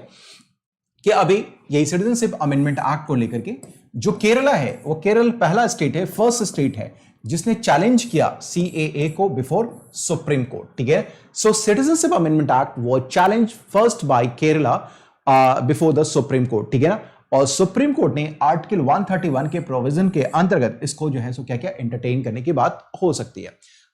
कि अभी यही सिटीजनशिप अमेंडमेंट एक्ट को लेकर के जो केरला है, वो केरल पहला स्टेट है, फर्स्ट स्टेट है जिसने चैलेंज किया CAA को बिफोर सुप्रीम कोर्ट, ठीक है। So citizenship amendment act was challenge first by Kerala before the supreme court, ठीक है ना। और सुप्रीम कोर्ट ने आर्टिकल 131 के प्रोविजन के अंतर्गत इसको जो है सो क्या क्या एंटरटेन करने की बात हो सकती है।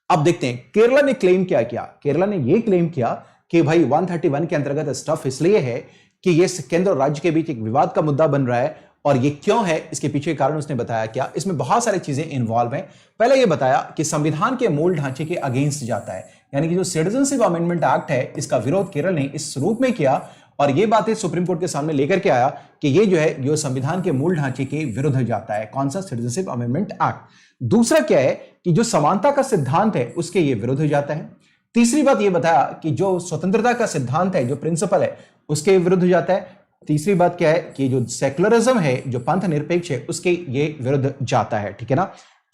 अब देखते हैं केरला ने क्लेम क्या किया। केरला ने यह क्लेम किया कि भाई 131 के अंतर्गत स्टफ इसलिए है कि ये केंद्र और राज्य के बीच एक विवाद का मुद्दा बन रहा है, और ये क्यों है, इसके पीछे कारण उसने बताया क्या। इसमें बहुत सारी चीजें इन्वॉल्व हैं। पहले ये बताया कि संविधान के मूल ढांचे के अगेंस्ट जाता है, यानी कि जो सिटीजनशिप अमेंडमेंट एक्ट है, इसका विरोध केरल ने इस रूप में किया, और ये बातें सुप्रीम कोर्ट के सामने लेकर के आया कि ये जो है जो संविधान के मूल ढांचे के विरुद्ध जाता है। कौन सा? Citizenship amendment act. दूसरा क्या है कि जो समानता का सिद्धांत है उसके ये विरुद्ध जाता है। तीसरी बात ये बताया कि जो स्वतंत्रता का सिद्धांत है, जो प्रिंसिपल है, उसके विरुद्ध जाता है। तीसरी बात क्या है कि जो सेकुलरिज्म है, जो पंथ निरपेक्ष है, उसके ये विरुद्ध जाता है। ठीक है ना?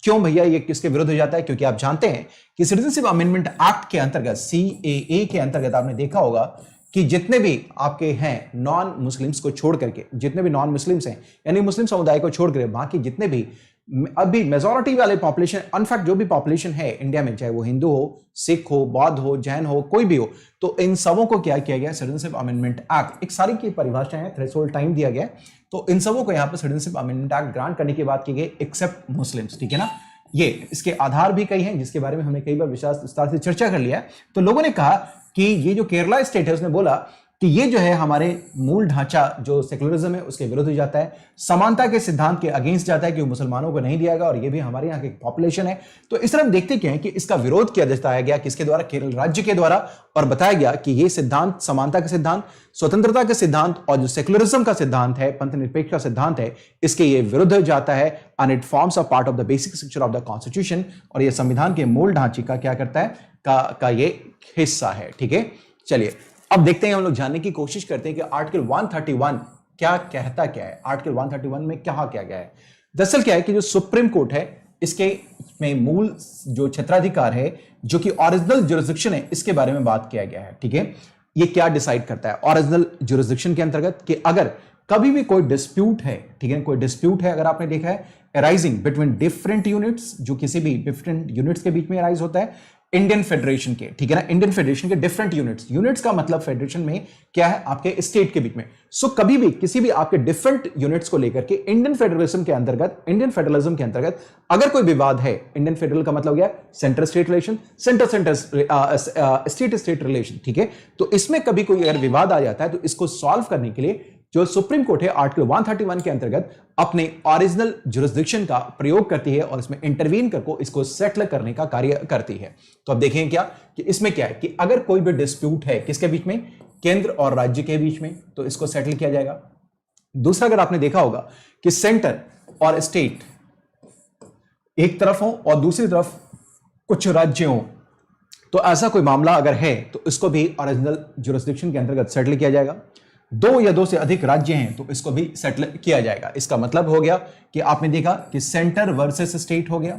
क्यों भैया ये किसके विरुद्ध जाता है? क्योंकि आप जानते हैं कि सिटीजनशिप अमेंडमेंट एक्ट के अंतर्गत, CAA के अंतर्गत आपने देखा होगा कि जितने भी आपके हैं नॉन मुस्लिम्स को छोड़ करके, जितने भी नॉन मुस्लिम्स हैं यानी मुस्लिम समुदाय को छोड़ करके बाकी जितने भी अभी मेजॉरिटी वाले पॉपुलेशन, अनफैक्ट जो भी पॉपुलेशन है इंडिया में, चाहे वो हिंदू हो, सिख हो, बौद्ध हो, जैन हो, कोई भी हो, तो इन सबों को क्या किया गया? सिटीजनशिप अमेंडमेंट एक्ट, एक सारी की परिभाषा है, थ्रेशोल्ड टाइम दिया गया, तो इन सबों को यहाँ पर सिटीजनशिप अमेंडमेंट एक्ट ग्रांट करने की बात की गई, एक्सेप्ट मुस्लिम्स। ठीक है ना? ये इसके आधार भी कई हैं जिसके बारे में हमने कई बार विस्तार से चर्चा कर लिया है। तो लोगों ने कहा कि ये जो केरला स्टेट है उसने बोला कि ये जो है हमारे मूल ढांचा जो सेकुलरिज्म है उसके विरुद्ध जाता है, समानता के सिद्धांत के अगेंस्ट जाता है कि मुसलमानों को नहीं दिया गया और ये भी हमारे यहाँ की पॉपुलेशन है। तो इस तरह हम देखते क्या है कि इसका विरोध किया जताया गया किसके द्वारा? केरल राज्य के द्वारा, और बताया गया कि ये सिद्धांत, समानता का सिद्धांत, स्वतंत्रता का सिद्धांत और जो सेकुलरिज्म का सिद्धांत है, पंथ निरपेक्ष का सिद्धांत है, इसके ये विरुद्ध जाता है। And it forms a part of the basic structure of the constitution, और ये संविधान के मूल ढांचे का क्या करता है? का ये हिस्सा है। ठीक है, चलिए अब देखते हैं, हम लोग जानने की कोशिश करते हैं कि आर्टिकल 131 क्या कहता, क्या है आर्टिकल 131 में क्या गया है। दरअसल क्या है कि जो सुप्रीम कोर्ट है इसके में मूल जो क्षेत्राधिकार है, जो कि ओरिजिनल जुरिसडिक्शन है, इसके बारे में बात किया गया है। ठीक है, ये क्या डिसाइड करता है ओरिजिनल जुरिसडिक्शन के अंतर्गत कि अगर कभी भी कोई डिस्प्यूट है, ठीक है, कोई डिस्प्यूट है, अगर आपने देखा है अराइजिंग बिटवीन डिफरेंट यूनिट्स, जो किसी भी डिफरेंट यूनिट्स के बीच में अराइज होता है इंडियन फेडरेशन के, ठीक है ना, इंडियन फेडरेशन के डिफरेंट यूनिट्स, यूनिट्स का मतलब फेडरेशन में क्या है? आपके स्टेट के बीच में। सो कभी भी किसी भी आपके डिफरेंट यूनिट्स को लेकर के इंडियन फेडरलिज्म के अंतर्गत, इंडियन फेडरलिज्म के अंतर्गत अगर कोई विवाद है, इंडियन फेडरल का मतलब क्या है? Centre state relation, centre state state relation. ठीक है, तो इसमें कभी कोई अगर विवाद आ जाता है तो इसको सॉल्व करने के लिए जो सुप्रीम कोर्ट है आर्टिकल 131 के अंतर्गत अपने ओरिजिनल जुरिसडिक्शन का प्रयोग करती है और इसमें इंटरवीन करके इसको सेटल करने का कार्य करती है। तो अब देखें क्या कि इसमें क्या है कि अगर कोई भी डिस्प्यूट है किसके बीच में? केंद्र और राज्य के बीच में, तो इसको सेटल किया जाएगा। दूसरा, अगर आपने देखा होगा कि सेंटर और स्टेट एक तरफ हो और दूसरी तरफ कुछ राज्य हो, तो ऐसा कोई मामला अगर है तो इसको भी ओरिजिनल जुरिसडिक्शन के अंतर्गत सेटल किया जाएगा। दो या दो से अधिक राज्य हैं तो इसको भी सेटल किया जाएगा। इसका मतलब हो गया कि आपने देखा कि सेंटर वर्सेस स्टेट हो गया,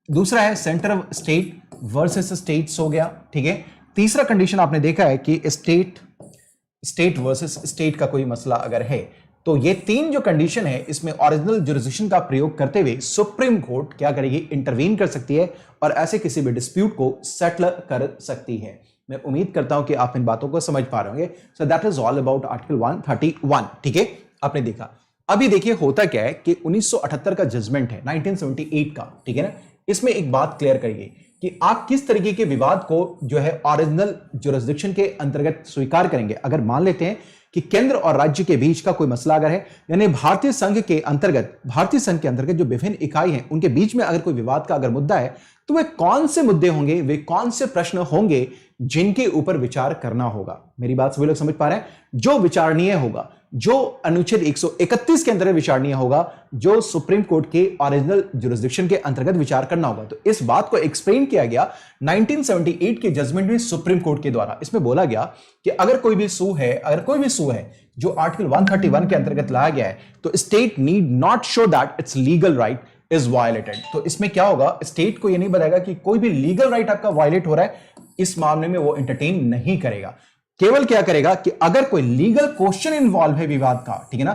दूसरा है सेंटर स्टेट वर्सेस स्टेट्स हो गया। ठीक है, तीसरा कंडीशन आपने देखा है कि स्टेट वर्सेस स्टेट का कोई मसला अगर है, तो ये तीन जो कंडीशन है इसमें ओरिजिनल जुरिसडिक्शन का प्रयोग करते हुए सुप्रीम कोर्ट क्या करेगी? इंटरवीन कर सकती है और ऐसे किसी भी डिस्प्यूट को सेटल कर सकती है। मैं उम्मीद करता हूं कि आप इन बातों को समझ पा रहे होंगे। So that is all about article 131। ठीक है, आपने देखा। अभी देखिए होता क्या है कि 1978 का जजमेंट है 1978 का, ठीक है ना, इसमें एक बात क्लियर करिए कि आप किस तरीके के विवाद को जो है ओरिजिनल जुरिसडिक्शन के अंतर्गत स्वीकार करेंगे। अगर मान लेते हैं कि केंद्र और राज्य के बीच का कोई मसला अगर है, यानी भारतीय संघ के अंतर्गत जो विभिन्न इकाई हैं उनके बीच में अगर कोई विवाद का अगर मुद्दा है, तो वे कौन से मुद्दे होंगे, वे कौन से प्रश्न होंगे जिनके ऊपर विचार करना होगा। मेरी बात सभी लोग समझ पा रहे हैं? जो विचारणीय होगा, जो अनुच्छेद 131 के अंतर्गत विचारणीय होगा, जो सुप्रीम कोर्ट के ओरिजिनल जुरिसडिक्शन के अंतर्गत विचार करना होगा। तो इस बात को एक्सप्लेन किया गया 1978 के जजमेंट में सुप्रीम कोर्ट के द्वारा। इसमें बोला गया कि अगर कोई भी सू है जो आर्टिकल 131 के अंतर्गत लाया गया है, तो state need not show that it's legal right is violated. तो इसमें क्या होगा? स्टेट को यह नहीं बताएगा कि कोई भी लीगल राइट आपका वायलेट हो रहा है, इस मामले में वो एंटरटेन नहीं करेगा। केवल क्या करेगा कि अगर कोई लीगल क्वेश्चन इन्वॉल्व है विवाद का, ठीक है ना,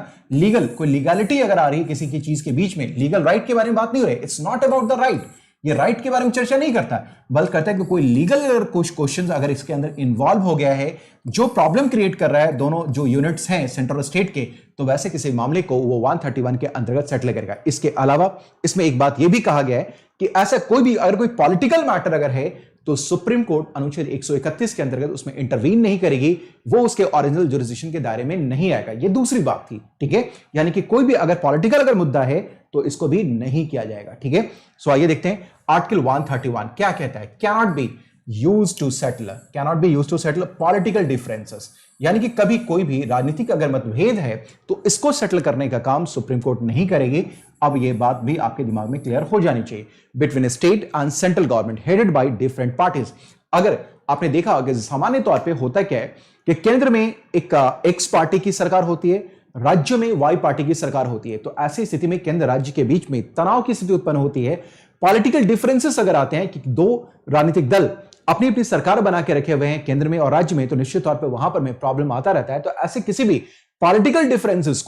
कोई लीगलिटी अगर आ रही है किसी की चीज के बीच में, लीगल राइट के बारे में बात नहीं हो रही, it's not about the right, ये राइट के बारे में चर्चा नहीं करता, बल्कि कहता है कि कोई लीगल अगर कुछ क्वेश्चन अगर इसके अंदर इन्वॉल्व हो गया है जो प्रॉब्लम क्रिएट कर रहा है दोनों जो यूनिट्स हैं सेंट्रल और स्टेट के, तो वैसे किसी मामले को वो 131 के अंतर्गत सेटल करेगा। इसके अलावा इसमें एक बात यह भी कहा गया है कि ऐसा अगर कोई पॉलिटिकल मैटर अगर है तो सुप्रीम कोर्ट अनुच्छेद 131 के अंतर्गत उसमें इंटरवीन नहीं करेगी, वो उसके ओरिजिनल जुरिसडिक्शन के दायरे में नहीं आएगा। ये दूसरी बात थी, ठीक है, यानी कि कोई भी अगर पॉलिटिकल अगर मुद्दा है तो इसको भी नहीं किया जाएगा। ठीक है, सो आइए देखते हैं आर्टिकल 131 क्या कहता है। Can not be use to settle, cannot be use to settle political differences, यानी कि कभी कोई भी राजनीतिक अगर मतभेद है तो इसको सेटल करने का काम सुप्रीम कोर्ट नहीं करेगी। अब यह बात भी आपके दिमाग में क्लियर हो जानी चाहिए। Between state and central government headed by different parties. अगर आपने देखा होगा सामान्य तौर पे होता क्या है कि केंद्र में एक एक्स पार्टी की सरकार होती है, राज्य में वाई पार्टी की सरकार होती है, तो ऐसी स्थिति में केंद्र राज्य के बीच में तनाव की स्थिति उत्पन्न होती है। पॉलिटिकल डिफरेंसेस अगर आते हैं कि दो राजनीतिक दल अपनी अपनी सरकार बना के रखे हुए हैं केंद्र में और राज्य में, तो निश्चित तौर पे वहां पर में प्रॉब्लम आता रहता है। तो ऐसे किसी भी पॉलिटिकल डिफरेंसेस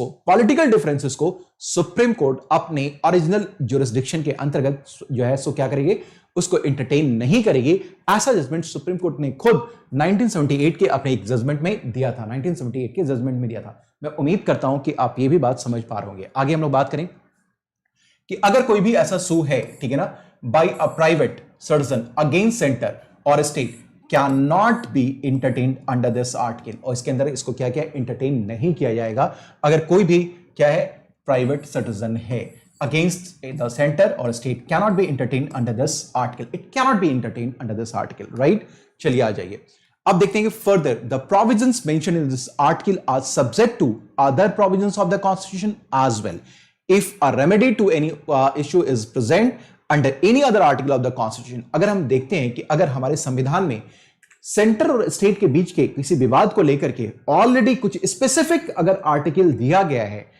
को सुप्रीम कोर्ट अपने ओरिजिनल ज्यूरिसडिक्शन के अंतर्गत जो है सो क्या करेगी, उसको एंटरटेन नहीं करेगी। ऐसा जजमेंट सुप्रीम कोर्ट ने खुद 1978 के अपने एक जजमेंट में दिया था, 1978 के जजमेंट में दिया था। मैं उम्मीद करता हूं कि आप ये भी बात समझ पा रहे होंगे। आगे हम लोग बात करें कि अगर कोई भी ऐसा सू है, ठीक है ना, by a private citizen against centre और state can not be entertained under this article, और इसके अंदर इसको क्या क्या इंटरटेन नहीं किया जाएगा। अगर कोई भी क्या है प्राइवेट सिटीजन है against the center or state cannot be entertained under this article. It cannot be entertained under this article, right? चलिए आ जाइए, अब देखते हैं कि further the provisions mentioned in this article are subject to other provisions of the constitution as well. If a remedy to any issue is present under any other article of the constitution, अगर हम देखते हैं कि अगर हमारे संविधान में centre और स्टेट के बीच के किसी विवाद को लेकर के ऑलरेडी कुछ स्पेसिफिक अगर आर्टिकल दिया गया है,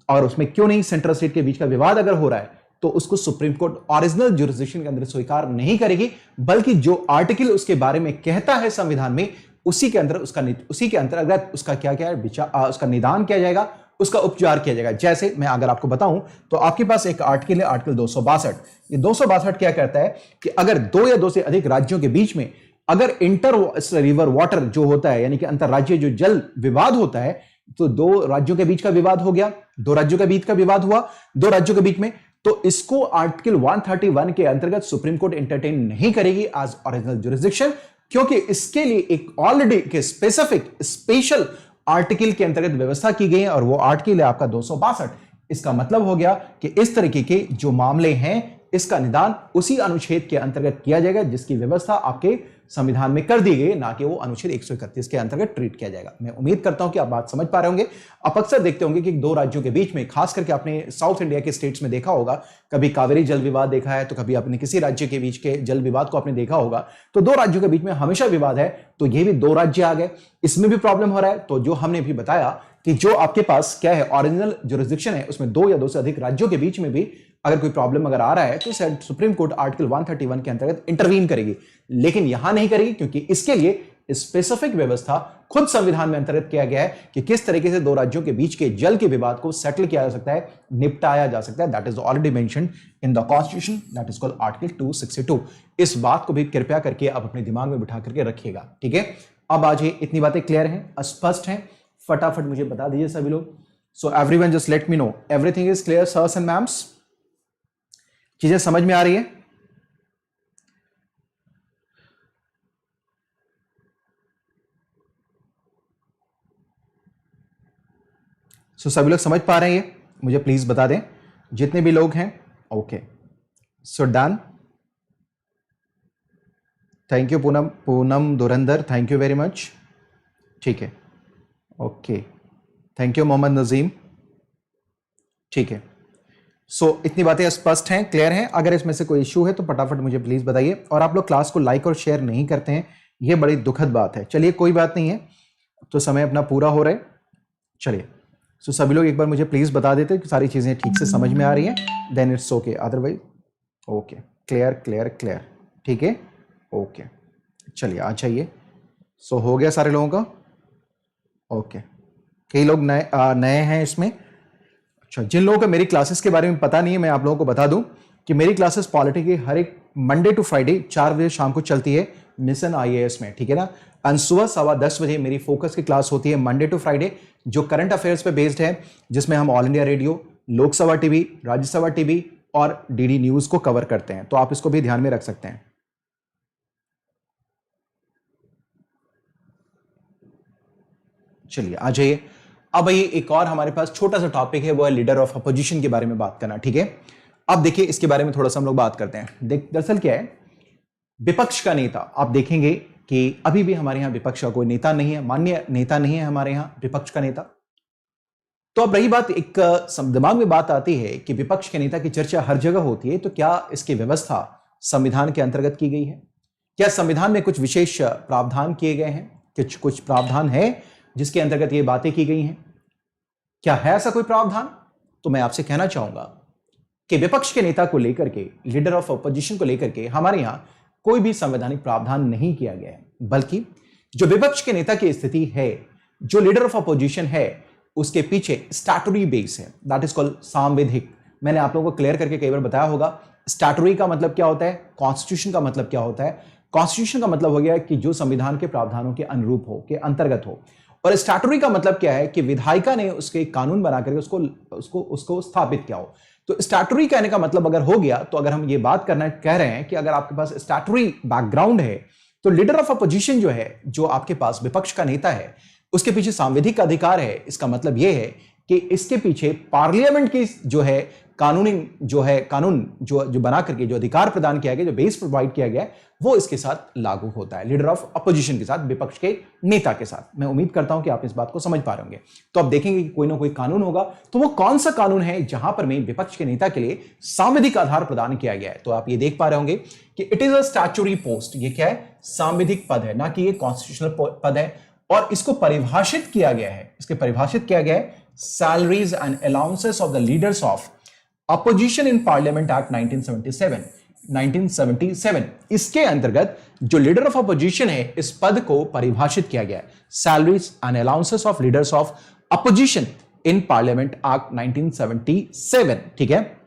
और उसमें क्यों नहीं सेंट्रल स्टेट के बीच का विवाद अगर हो रहा है, तो उसको सुप्रीम कोर्ट ओरिजिनल ज्यूरिसडिक्शन के अंदर स्वीकार नहीं करेगी, बल्कि जो आर्टिकल उसके बारे में कहता है संविधान में, उसी के अंतर्गत उसका क्या क्या है उसका निदान किया जाएगा, उसका उपचार किया जाएगा। जैसे मैं अगर आपको बताऊं तो आपके पास एक आर्टिकल है, आर्टिकल 262। ये 262 क्या कहता है कि अगर दो या दो से अधिक राज्यों के बीच में अगर इंटर रिवर वाटर जो होता है, यानी कि अंतरराज्यीय जो जल विवाद होता है, तो दो राज्यों के बीच का विवाद हो गया, दो राज्यों के बीच का विवाद हुआ, दो राज्यों के बीच में, तो इसको आर्टिकल 131 के अंतर्गत सुप्रीम कोर्ट एंटरटेन नहीं करेगी एज ओरिजिनल ज्यूरिसडिक्शन, क्योंकि इसके लिए एक ऑलरेडी के स्पेसिफिक स्पेशल आर्टिकल के अंतर्गत व्यवस्था की गई है, और वो आर्टिकल है आपका 262। इसका मतलब हो गया कि इस तरीके के जो मामले हैं इसका निदान उसी अनुच्छेद के अंतर्गत किया जाएगा जिसकी व्यवस्था आपके संविधान में कर दी गई, ना कि वो अनुच्छेद 131 के अंतर्गत ट्रीट किया जाएगा। मैं उम्मीद करता हूं कि आप बात समझ पा रहे होंगे। आप अक्सर देखते होंगे कि दो राज्यों के बीच में, खास करके आपने साउथ इंडिया के स्टेट्स में देखा होगा, कभी कावेरी जल विवाद देखा है, तो कभी आपने किसी राज्य के बीच के जल विवाद को आपने देखा होगा, तो दो राज्यों के बीच में हमेशा विवाद है। तो ये भी दो राज्य आ गए, इसमें भी प्रॉब्लम हो रहा है। तो जो हमने भी बताया कि जो आपके पास क्या है ओरिजिनल ज्यूरिसडिक्शन है, उसमें दो या दो से अधिक राज्यों के बीच में भी अगर कोई प्रॉब्लम अगर आ रहा है तो सुप्रीम कोर्ट आर्टिकल 131 के अंतर्गत इंटरवीन करेगी, लेकिन यहां नहीं करेगी, क्योंकि इसके लिए स्पेसिफिक व्यवस्था खुद संविधान में अंतर्गत किया गया है कि किस तरीके से दो राज्यों के बीच के जल के विवाद को सेटल किया जा सकता है, निपटाया जा सकता है। That is already mentioned in the constitution, that is called article 262। इस बात को भी कृपया करके आप अपने दिमाग में बिठा करके रखिएगा, ठीक है। अब आज ये इतनी बातें क्लियर हैं, स्पष्ट हैं, फटाफट मुझे बता दीजिए सभी लोग। So everyone just let me know everything is clear sirs and ma'ams, चीजें समझ में आ रही है? सभी लोग समझ पा रहे हैं ये? मुझे प्लीज बता दें जितने भी लोग हैं। Okay, so done, thank you Poonam Dhurandhar, thank you very much, ठीक है। Okay, thank you Mohammad Najeem, ठीक है। सो इतनी बातें स्पष्ट हैं, क्लियर हैं। अगर इसमें से कोई इश्यू है तो फटाफट मुझे प्लीज बताइए। और आप लोग क्लास को लाइक और शेयर नहीं करते हैं, ये बड़ी दुखद बात है। चलिए कोई बात नहीं है, तो समय अपना पूरा हो रहा है। चलिए, सो सभी लोग एक बार मुझे प्लीज बता देते कि सारी चीजें ठीक से समझ में आ रही हैं, then it's okay, otherwise okay, clear clear clear, ठीक है, ओके। चलिए आ जाइए। सो हो गया सारे लोगों का? ओके, कई लोग नए हैं इसमें। अच्छा, जिन लोगों को मेरी क्लासेस के बारे में पता नहीं है, मैं आप लोगों को बता दूं कि मेरी क्लासेस पॉलिटी की हर एक मंडे टू फ्राइडे 4 बजे शाम को चलती है मिशन IAS में, ठीक है ना। और सुबह 10:15 बजे मेरी फोकस की क्लास होती है मंडे टू फ्राइडे, जो करंट अफेयर्स पे बेस्ड है, जिसमें हम all India radio, Lok Sabha TV, Rajya Sabha TV और DD न्यूज को कवर करते हैं। तो आप इसको भी ध्यान में रख सकते हैं। चलिए आ जाइए। अब ये एक और हमारे पास छोटा सा टॉपिक है, वो है लीडर ऑफ अपोजिशन के बारे में बात करना, ठीक है। अब देखिए इसके बारे में थोड़ा सा हम लोग बात करते हैं। दरअसल क्या है विपक्ष का नेता, आप देखेंगे कि अभी भी हमारे यहां विपक्ष का कोई नेता नहीं है, माननीय नेता नहीं है हमारे यहां विपक्ष का नेता। तो अब रही बात, एक दिमाग में बात आती है कि विपक्ष के नेता की चर्चा हर जगह होती है, तो क्या इसकी व्यवस्था संविधान के अंतर्गत की गई है? क्या संविधान में कुछ विशेष प्रावधान किए गए हैं? कुछ प्रावधान है जिसके अंतर्गत ये बातें की गई हैं? क्या है ऐसा कोई प्रावधान? तो मैं आपसे कहना चाहूंगा कि विपक्ष के नेता को लेकर के, लीडर ऑफ अपोजिशन को लेकर के हमारे यहां कोई भी संवैधानिक प्रावधान नहीं किया गया है, बल्कि जो विपक्ष के नेता की स्थिति है, जो लीडर ऑफ अपोजिशन है, उसके पीछे स्टैट्यूटरी बेस है, दैट इज कॉल्ड सांविधिक। मैंने आप लोगों को क्लियर करके कई बार बताया होगा, स्टैट्यूटरी का मतलब क्या होता है, कॉन्स्टिट्यूशन का मतलब क्या होता है। कॉन्स्टिट्यूशन का मतलब हो गया कि जो संविधान के प्रावधानों के अनुरूप हो, के अंतर्गत हो, और स्टैट्यूटरी का मतलब क्या है कि विधायिका ने उसके कानून बना करके उसको स्थापित किया हो। तो स्टैट्यूटरी कहने का मतलब अगर हो गया, तो अगर हम ये बात कह रहे हैं कि अगर आपके पास स्टैट्यूटरी बैकग्राउंड है, तो लीडर ऑफ अपोजिशन जो है, जो आपके पास विपक्ष का नेता है, उसके पीछे सांविधिक अधिकार है। इसका मतलब यह है कि इसके पीछे पार्लियामेंट की जो है कानून जो बना करके जो अधिकार प्रदान किया गया, जो बेस प्रोवाइड किया गया, वो इसके साथ लागू होता है, लीडर ऑफ अपोजिशन के साथ, विपक्ष के नेता के साथ। मैं उम्मीद करता हूं कि आप इस बात को समझ पा रहे होंगे। तो आप देखेंगे कि कोई ना कोई कानून होगा, तो वो कौन सा कानून है जहां पर में विपक्ष के नेता के लिए सांविधिक आधार प्रदान किया गया है। तो आप ये देख पा रहे होंगे कि it is a statutory post. ये क्या है? सांविधिक पद है, ना कि ये कॉन्स्टिट्यूशनल पद है। और इसको परिभाषित किया गया है, salaries and allowances of the leaders of opposition in parliament act 1977। इसके अंतर्गत जो लीडर ऑफ अपोजिशन है, इस पद को परिभाषित किया गया है, salaries and allowances of leaders of opposition in parliament act 1977। ठीक है,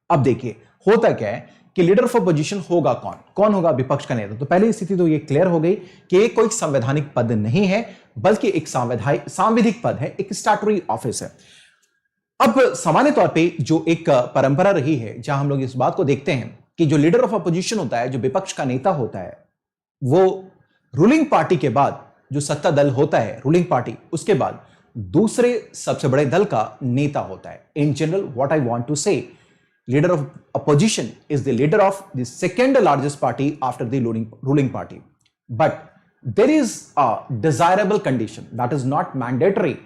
अब देखिए होता क्या है कि लीडर ऑफ अपोजिशन होगा कौन होगा? विपक्ष का नेता। तो पहली स्थिति तो ये क्लियर हो गई कि ये कोई संवैधानिक पद नहीं है, बल्कि एक सांविधिक पद है, एक स्टैट्यूटरी ऑफिस है। अब सामान्य तौर पे जो एक परंपरा रही है, जहां हम लोग इस बात को देखते हैं कि जो लीडर ऑफ अपोजिशन होता है, जो विपक्ष का नेता होता है, वो रूलिंग पार्टी के बाद, जो सत्ता दल होता है रूलिंग पार्टी, उसके बाद दूसरे सबसे बड़े दल का नेता होता है। In general what I want to say, leader of opposition is the leader of the second largest party after the ruling party. But there is a desirable condition that is not mandatory.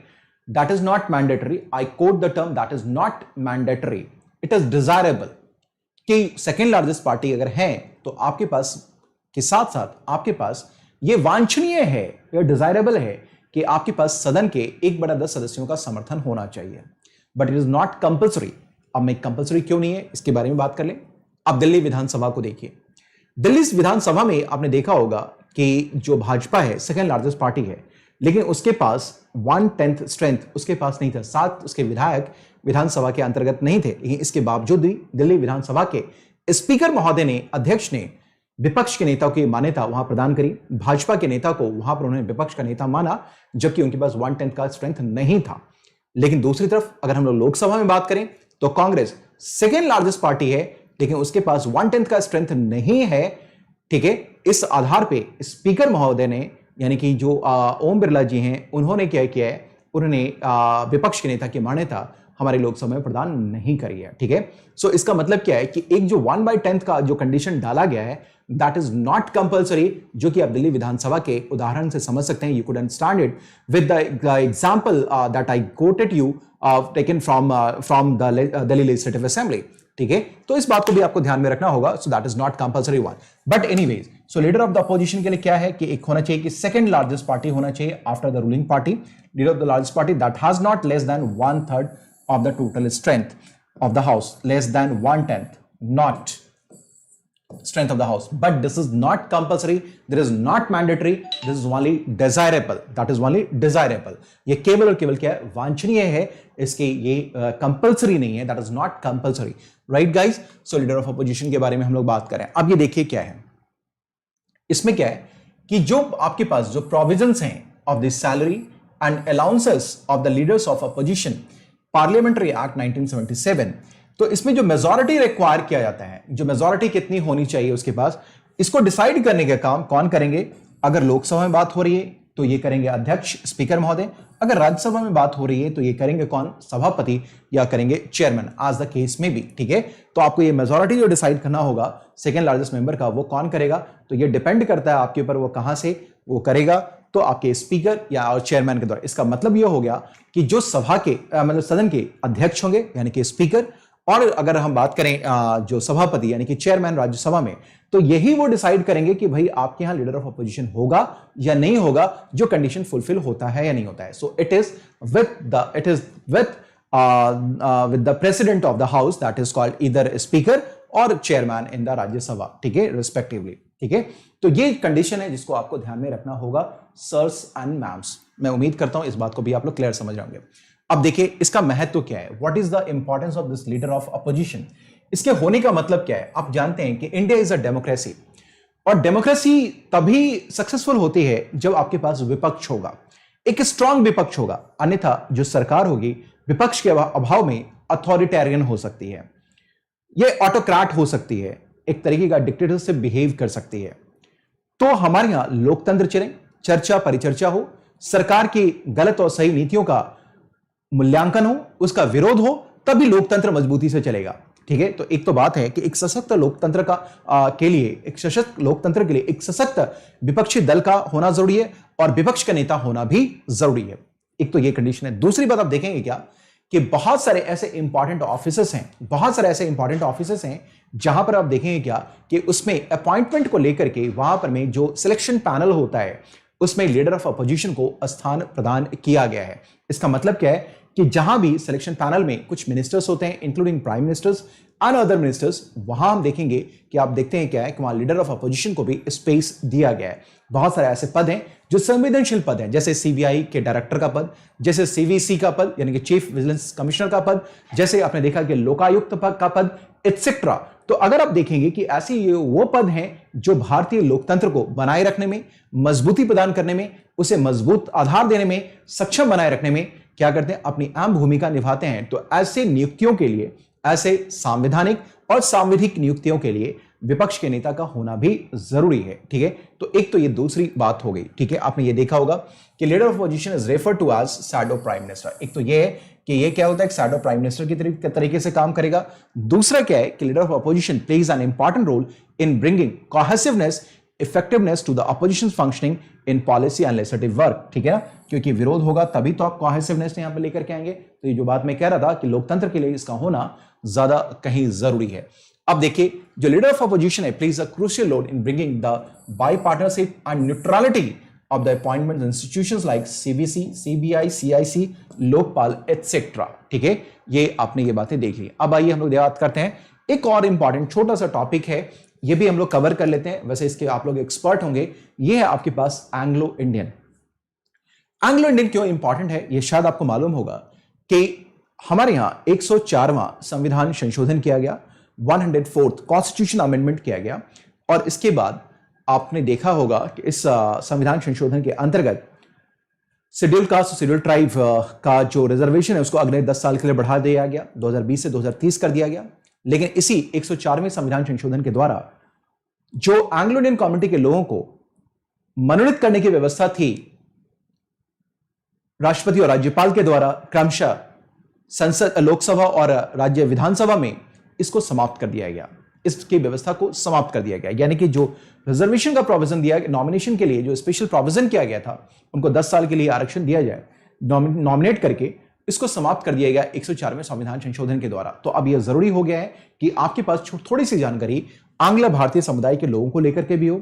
I quote the term, that is not mandatory. It is desirable. कि second largest party अगर है, तो आपके पास के साथ साथ आपके पास ये वांछनीय है, यह डिजायरेबल है कि आपके पास सदन के 1/10 सदस्यों का समर्थन होना चाहिए। But it is not compulsory. अब मैं कंपल्सरी क्यों नहीं है, इसके बारे में बात कर लें। अब दिल्ली विधानसभा को देखिए। दिल्ली विधानसभा में आपने देखा होगा कि जो भाजपा है, सेकेंड लार्जेस्ट पार्टी है, लेकिन उसके पास 1/10 स्ट्रेंथ उसके पास नहीं था। 7 उसके विधायक विधानसभा के अंतर्गत नहीं थे। लेकिन इसके बावजूद भी दिल्ली विधानसभा के स्पीकर महोदय ने, अध्यक्ष ने विपक्ष के नेता की मान्यता वहां प्रदान करी। भाजपा के नेता को वहां पर उन्होंने विपक्ष का नेता माना, जबकि उनके पास 1/10 का स्ट्रेंथ नहीं था। लेकिन दूसरी तरफ अगर हम लोग लोकसभा में बात करें, तो कांग्रेस सेकेंड लार्जेस्ट पार्टी है, लेकिन उसके पास 1/10 का स्ट्रेंथ नहीं है। ठीक है, इस आधार पे स्पीकर महोदय ने, यानी कि जो ओम बिरला जी हैं, उन्होंने क्या किया है, उन्होंने विपक्ष के नेता की मान्यता हमारे लोकसभा में प्रदान नहीं करी है। ठीक है, सो इसका मतलब क्या है कि एक जो 1/10 का जो कंडीशन डाला गया है, दैट इज नॉट कंपल्सरी, जो कि आप दिल्ली विधानसभा के उदाहरण से समझ सकते हैं। You could understand it with the example that I quoted you taken from the Delhi legislative assembly. ठीक है, तो इस बात को भी आपको ध्यान में रखना होगा। So that is not compulsory one. But anyways, so leader of the opposition के लिए क्या है कि एक होना चाहिए कि सेकंड लार्जेस्ट पार्टी होना चाहिए after the ruling party. Leader of the largest party that has not less than 1/3 of the total strength of the house, less than 1/10, not strength of the house. But this is not compulsory, this is not mandatory, this is only desirable, that is only desirable. ये केवल और केवल क्या है, वांछनीय है, इसके ये कंपल्सरी नहीं है, that is not compulsory, right guys? So leader of opposition के बारे में हम लोग बात करें। अब ये देखिए क्या है, इसमें क्या है कि जो आपके पास जो प्रोविजंस हैं of the salary and allowances of the leaders of opposition, parliamentary act 1977, तो इसमें जो मेजॉरिटी रिक्वायर किया जाता है, जो मेजॉरिटी कितनी होनी चाहिए उसके पास, इसको डिसाइड करने का काम कौन करेंगे? अगर लोकसभा में बात हो रही है तो ये करेंगे अध्यक्ष स्पीकर महोदय। अगर राज्यसभा में बात हो रही है तो ये करेंगे कौन, सभापति या करेंगे चेयरमैन, आज द केस में भी। ठीक है, तो आपको ये मेजोरिटी जो डिसाइड करना होगा सेकेंड लार्जेस्ट मेंबर का, वो कौन करेगा, तो ये डिपेंड करता है आपके ऊपर वो कहां से वो करेगा, तो आपके स्पीकर या चेयरमैन के द्वारा। इसका मतलब यह हो गया कि जो सभा के मतलब सदन के अध्यक्ष होंगे यानी कि स्पीकर, और अगर हम बात करें जो सभापति यानी कि चेयरमैन राज्यसभा में, तो यही वो डिसाइड करेंगे कि भाई आपके यहां लीडर ऑफ अपोजिशन होगा या नहीं होगा, जो कंडीशन फुलफिल होता है या नहीं होता है। So it is with the president of the house, that is called either speaker और चेयरमैन इन द राज्यसभा, ठीक है, रिस्पेक्टिवली। ठीक है, तो ये कंडीशन है जिसको आपको ध्यान में रखना होगा सर्स एंड मैम्स। मैं उम्मीद करता हूं इस बात को भी आप लोग क्लियर समझ रहे होंगे। अब देखिए इसका महत्व क्या है, what is the importance of this leader of opposition, इसके होने का मतलब क्या है। आप जानते हैं कि इंडिया इज अ डेमोक्रेसी, और डेमोक्रेसी तभी सक्सेसफुल होती है जब आपके पास विपक्ष होगा, एक स्ट्रांग विपक्ष होगा, अन्यथा जो सरकार होगी विपक्ष के अभाव में अथॉरिटेरियन हो सकती है, ये ऑटोक्रेट हो सकती है, एक तरीके का डिक्टेटरशिप बिहेव कर सकती है। तो हमारे यहां लोकतंत्र चले, चर्चा परिचर्चा हो, सरकार की गलत और सही नीतियों का मूल्यांकन हो, उसका विरोध हो, तभी लोकतंत्र मजबूती से चलेगा। ठीक है, तो एक तो बात है कि एक सशक्त लोकतंत्र के लिए, एक सशक्त लोकतंत्र के लिए एक सशक्त विपक्षी दल का होना जरूरी है, और विपक्ष का नेता होना भी जरूरी है। एक तो ये कंडीशन है। दूसरी बात आप देखेंगे क्या कि बहुत सारे ऐसे इंपॉर्टेंट ऑफिसर्स हैं, बहुत सारे ऐसे इंपॉर्टेंट ऑफिसर्स हैं जहां पर आप देखेंगे क्या कि उसमें अपॉइंटमेंट को लेकर के वहां पर में जो सिलेक्शन पैनल होता है उसमें लीडर ऑफ अपोजिशन को स्थान प्रदान किया गया है। इसका मतलब क्या है कि जहां भी सिलेक्शन पैनल में कुछ मिनिस्टर्स होते हैं including prime ministers and other ministers, वहां हम देखेंगे कि आप देखते हैं क्या है कि वहां लीडर ऑफ अपोजिशन को भी स्पेस दिया गया है। बहुत सारे ऐसे पद हैं जो संवेदनशील पद हैं, जैसे सीबीआई के डायरेक्टर का पद, जैसे सीवीसी का पद यानी कि चीफ विजिलेंस कमिश्नर का पद, जैसे आपने देखा कि लोकायुक्त का पद, एटसेट्रा। तो अगर आप देखेंगे कि ऐसे ये वो पद हैं जो भारतीय लोकतंत्र को बनाए रखने में, मजबूती प्रदान करने में, उसे मजबूत आधार देने में, सक्षम बनाए रखने में क्या करते हैं, अपनी अहम भूमिका निभाते हैं। तो ऐसे नियुक्तियों के लिए, ऐसे संवैधानिक और सांविधिक नियुक्तियों के लिए विपक्ष के नेता का होना भी जरूरी है। ठीक है, तो एक तो ये दूसरी बात हो गई। ठीक है, आपने ये देखा होगा कि leader of opposition is refer to as shadow prime minister. एक तो ये है कि ये क्या होता है, शैडो प्राइम मिनिस्टर की तरीके से काम करेगा। दूसरा क्या है कि leader of opposition plays an important role in bringing cohesiveness, effectiveness to the opposition functioning in policy and legislative work. ठीक है ना, क्योंकि विरोध होगा तभी तो आप कोहेसिवनेस यहां पे लेकर के आएंगे। तो ये जो बात मैं कह रहा था कि लोकतंत्र के लिए इसका होना ज्यादा कहीं जरूरी है। अब देखिए जो लीडर ऑफ अपोजिशन है plays a crucial role in bringing the bipartisanship and neutrality of the appointment institutions like CBC, CBI, CIC, Lokpal etcetera. ठीक है, ये आपने ये बातें देख ली। अब आइए हम लोग बात करते हैं एक और इंपॉर्टेंट छोटा सा टॉपिक है, ये भी हम लोग कवर कर लेते हैं, वैसे इसके आप लोग एक्सपर्ट होंगे। ये है आपके पास एंग्लो इंडियन। एंग्लो इंडियन क्यों इंपॉर्टेंट है ये शायद आपको मालूम होगा कि हमारे यहां 104वां संविधान संशोधन किया गया, 104th कॉन्स्टिट्यूशन अमेंडमेंट किया गया, और इसके बाद आपने देखा होगा कि इस संविधान संशोधन के अंतर्गत शेड्यूल कास्ट और शेड्यूल ट्राइब का जो रिजर्वेशन है उसको अगले 10 साल के लिए बढ़ा दिया गया, 2020 से 2030 कर दिया गया। लेकिन इसी 104वें संविधान संशोधन के द्वारा जो एंग्लो इंडियन कम्युनिटी के लोगों को मनोनीत करने की व्यवस्था थी राष्ट्रपति और राज्यपाल के द्वारा क्रमशः संसद, लोकसभा और राज्य विधानसभा में, इसको समाप्त कर दिया गया, इसकी व्यवस्था को समाप्त कर दिया गया। यानी कि जो रिजर्वेशन का प्रोविजन दिया गया, नॉमिनेशन के लिए जो स्पेशल प्रोविजन किया गया था, उनको 10 साल के लिए आरक्षण दिया जाए नॉमिनेट करके, इसको समाप्त कर दिया गया 104वें संविधान संशोधन के द्वारा। तो अब यह जरूरी हो गया है कि आपके पास थोड़ी सी जानकारी आंग्ल भारतीय समुदाय के लोगों को लेकर के भी हो,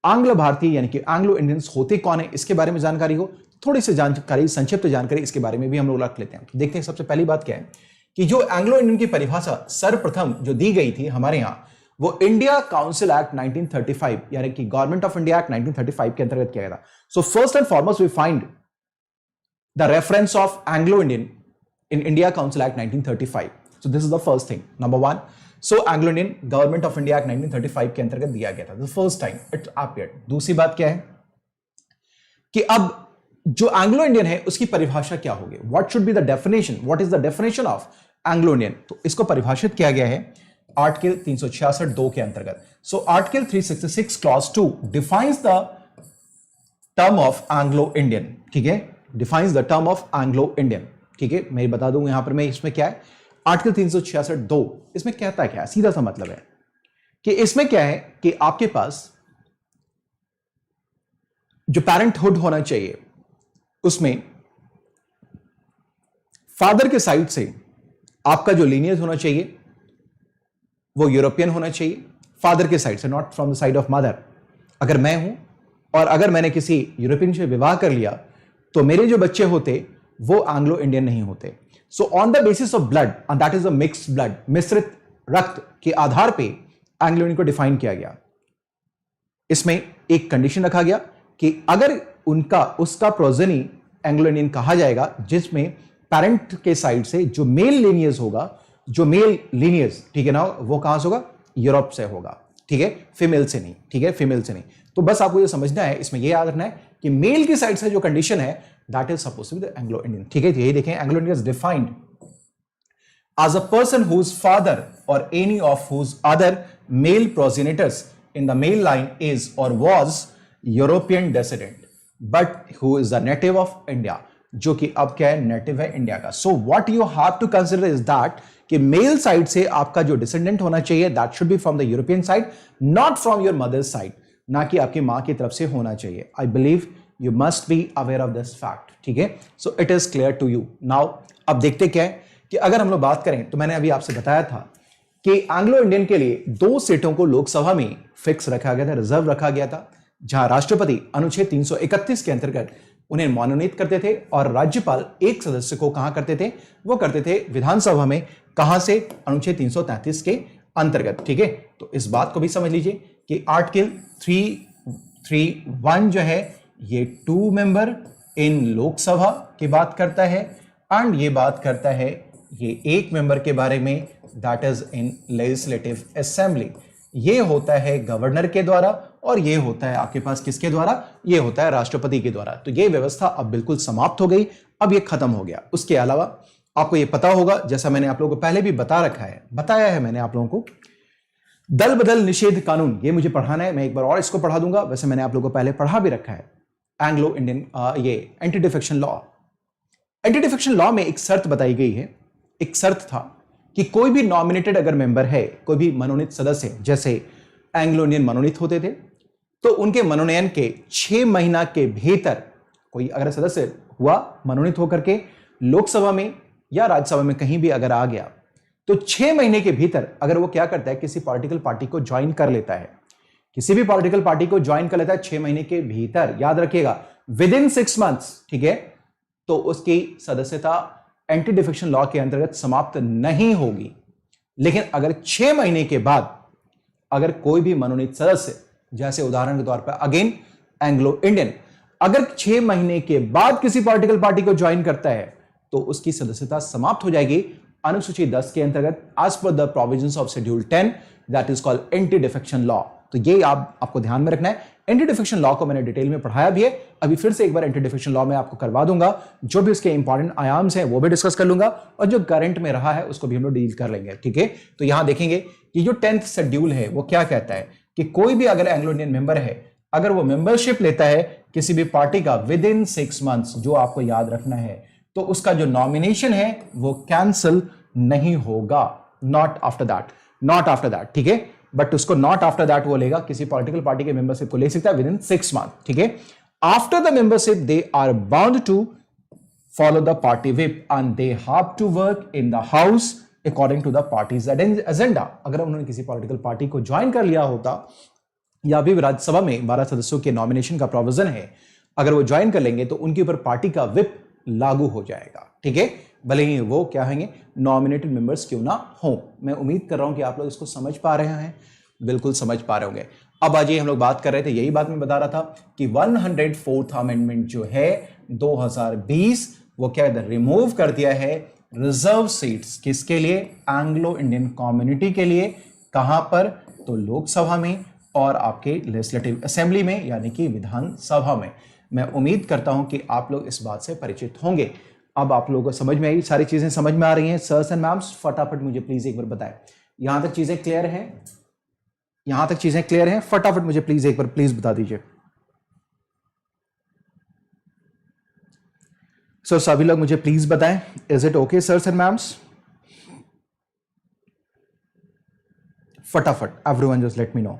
आंग्ल भारतीय यानी कि एंग्लो इंडियंस होते कौन है इसके बारे में जानकारी हो, थोड़ी सी जानकारी, संक्षिप्त जानकारी इसके बारे में भी हम लोग रख लेते हैं। तो देखते हैं सबसे पहली बात क्या है कि जो एंग्लो इंडियन की परिभाषा सर्वप्रथम जो दी गई थी हमारे यहां, वो इंडिया काउंसिल एक्ट 1935 यानी कि गवर्नमेंट ऑफ इंडिया एक्ट 1935 के अंतर्गत किया गया था। So first and foremost we find the reference of Anglo Indian in India council act 1935। So this is the first thing, number one. So Anglo Indian government of India act 1935 के अंतर्गत दिया गया था, the first time it appeared. दूसरी बात क्या है कि अब जो एंग्लो इंडियन है उसकी परिभाषा क्या होगी, what should be the definition, what is the definition of Anglo Indian. तो इसको परिभाषित किया गया है आर्टिकल 366(2) के अंतर्गत। So article 366 clause 2 defines the term of Anglo Indian, ठीक है, defines the term of Anglo Indian, ठीक है। मैं बता दूं यहां पर मैं इसमें क्या है, आर्टिकल 366(2) इसमें कहता है क्या है, सीधा सा मतलब है कि इसमें क्या है कि आपके पास जो पेरेंटहुड होना चाहिए उसमें फादर के साइड से आपका जो लीनियज होना चाहिए वो यूरोपियन होना चाहिए, फादर के साइड से, not from the side of mother. अगर मैं हूं और अगर मैंने किसी यूरोपियन से विवाह कर लिया तो मेरे जो बच्चे होते वो एंग्लो इंडियन नहीं होते। So on the basis of blood, and that is a mixed blood, मिश्रित रक्त के आधार पे एंग्लो इंडियन को डिफाइन किया गया। इसमें एक कंडीशन रखा गया कि अगर उनका उसका प्रोजेनी एंग्लो इंडियन कहा जाएगा जिसमें पेरेंट के साइड से जो मेल लीनियज होगा, जो मेल लीनियज, ठीक है ना, वो कहां से होगा, यूरोप से होगा, ठीक है, फीमेल से नहीं, ठीक है, फीमेल से नहीं। तो बस आपको ये समझना है, इसमें ये याद रखना है कि मेल की साइड से जो कंडीशन है that is suppose to be the Anglo Indian, ठीक है। यही देखें, Anglo Indian is defined as a person whose father or any of whose other male progenitors in the male line is or was European descendant but who is a native of India, जो कि अब क्या है, native है India का। So what you have to consider is that कि male side से आपका जो डिसेंडेंट होना चाहिए that should be from the European side, not from your mother's side, ना कि आपकी मां की तरफ से होना चाहिए। I believe you must be aware of this fact, ठीक है। So it is clear to you now. अब देखते क्या है कि अगर हम लोग बात करें तो मैंने अभी आपसे बताया था कि एंग्लो इंडियन के लिए 2 सीटों को लोकसभा में फिक्स रखा गया था, रिजर्व रखा गया था, जहां राष्ट्रपति अनुच्छेद 331 के अंतर्गत उन्हें मनोनीत करते थे और राज्यपाल एक सदस्य को कहां करते थे, वो करते थे विधानसभा में, कहां से, अनुच्छेद 333 के अंतर्गत, ठीक है। तो इस बात को भी समझ लीजिए कि आर्टिकल 331 जो है ये 2 मेंबर इन लोकसभा की बात करता है, एंड ये बात करता है ये 1 मेंबर के बारे में, that is in legislative assembly. ये होता है गवर्नर के द्वारा और ये होता है आपके पास किसके द्वारा, ये होता है राष्ट्रपति के द्वारा। तो ये व्यवस्था अब बिल्कुल समाप्त हो गई, अब ये खत्म हो गया। उसके अलावा आपको ये पता होगा, जैसा मैंने आप लोगों को पहले भी बताया है मैंने आप लोगों को, दल बदल निषेध कानून, ये मुझे पढ़ाना है, मैं एक बार और इसको पढ़ा दूंगा, वैसे मैंने आप लोगों को पहले पढ़ा भी रखा है। एंग्लो इंडियन ये anti defection law, anti defection law में एक शर्त बताई गई है, एक शर्त था कि कोई भी नॉमिनेटेड अगर मेंबर है, कोई भी मनोनीत सदस्य, जैसे एंग्लो इंडियन मनोनीत होते थे, तो उनके मनोनयन के 6 महीना के भीतर कोई अगर सदस्य हुआ मनोनीत होकर के लोकसभा में या राज्यसभा में कहीं भी अगर आ गया, तो 6 महीने के भीतर अगर वो क्या करता है, किसी पॉलिटिकल पार्टी को ज्वाइन कर लेता है, किसी भी पॉलिटिकल पार्टी को ज्वाइन कर लेता है 6 महीने के भीतर, याद रखिएगा विद इन 6 मंथ्स, ठीक है, तो उसकी सदस्यता एंटी डिफेक्शन लॉ के अंतर्गत समाप्त नहीं होगी। लेकिन अगर 6 महीने के बाद अगर कोई भी मनोनीत सदस्य, जैसे उदाहरण के तौर पर अगेन एंग्लो इंडियन, अगर 6 महीने के बाद किसी पॉलिटिकल पार्टी को ज्वाइन करता है तो उसकी सदस्यता समाप्त हो जाएगी अनुसूची 10 के अंतर्गत, as per the provisions of schedule 10, that is called anti defection law. तो ये आपको ध्यान में रखना है। एंटी डिफेक्शन लॉ को मैंने डिटेल में पढ़ाया भी है, अभी फिर से एक बार एंटी डिफेक्शन लॉ में आपको करवा दूंगा, जो भी उसके इंपॉर्टेंट आयाम्स हैं वो भी डिस्कस कर लूंगा, और जो करंट में रहा है उसको भी हम लोग डील कर लेंगे, ठीक है। तो यहां देखेंगे कि जो 10th शेड्यूल है वो क्या कहता है कि कोई भी अगर एंग्लो इंडियन मेंबर है, अगर वो मेंबरशिप लेता है किसी भी पार्टी का विद इन 6 मंथ्स, जो आपको याद रखना है, तो उसका जो नॉमिनेशन है वो कैंसिल नहीं होगा, नॉट आफ्टर दैट, ठीक है। बट उसको नॉट आफ्टर दैट वो लेगा, किसी पॉलिटिकल पार्टी के मेंबरशिप को ले सकता है विद इन 6 मंथ, ठीक है। After the membership they are bound to follow the party whip and they have to work in the house according to the party's agenda. अगर उन्होंने किसी पॉलिटिकल पार्टी को ज्वाइन कर लिया होता, या भी राज्यसभा में 12 सदस्यों के नॉमिनेशन का प्रोविजन है, अगर वो ज्वाइन कर लेंगे तो उनके ऊपर पार्टी का विप लागू हो जाएगा, ठीक है, भले ही वो क्या होंगे, नॉमिनेटेड मेंबर्स क्यों ना हो। मैं उम्मीद कर रहा हूं कि आप लोग इसको समझ पा रहे हैं, बिल्कुल समझ पा रहे होंगे। अब आज ये हम लोग बात कर रहे थे, यही बात मैं बता रहा था कि 104th अमेंडमेंट जो है 2020, वो क्या है, रिमूव कर दिया है रिजर्व सीट्स, किसके लिए, एंग्लो इंडियन कम्युनिटी के लिए। कहां पर, तो लोकसभा में और आपके लेजिस्लेटिव असेंबली में, यानी कि विधानसभा में। मैं उम्मीद करता हूं कि आप लोग इस बात से परिचित होंगे। अब आप लोगों को समझ में आई, सारी चीजें समझ में आ रही हैं सर्स एंड मैम्स? फटाफट मुझे प्लीज एक बार बताएं, यहां तक चीजें क्लियर हैं? यहां तक चीजें क्लियर हैं? फटाफट मुझे प्लीज एक बार प्लीज बता दीजिए। सर सभी लोग मुझे प्लीज बताएं, is it okay sir and ma'ams? फटाफट everyone just let me know.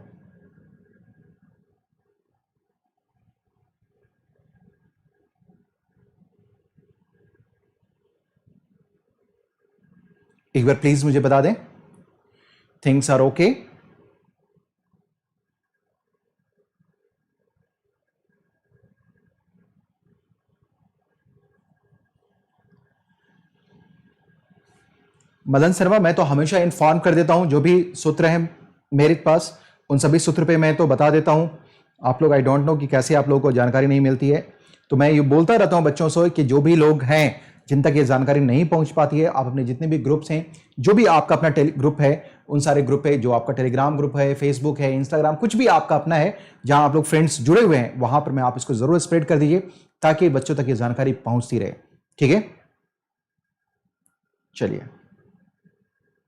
एक बार प्लीज मुझे बता दें, things are okay? Madan Sharma, मैं तो हमेशा इन्फॉर्म कर देता हूं, जो भी सूत्र हैं मेरे पास उन सभी सूत्र पे मैं तो बता देता हूं। आप लोग, आई डोंट नो कि कैसे आप लोगों को जानकारी नहीं मिलती है, तो मैं ये बोलता रहता हूं बच्चों से कि जो भी लोग हैं जिन तक ये जानकारी नहीं पहुंच पाती है, आप अपने जितने भी ग्रुप्स हैं, जो भी आपका अपना ग्रुप है, उन सारे ग्रुप है, जो आपका टेलीग्राम ग्रुप है, फेसबुक है, इंस्टाग्राम, कुछ भी आपका अपना है जहां आप लोग फ्रेंड्स जुड़े हुए हैं, वहां पर मैं आप इसको जरूर स्प्रेड कर दीजिए ताकि बच्चों तक ये जानकारी पहुंचती रहे। ठीक है, चलिए,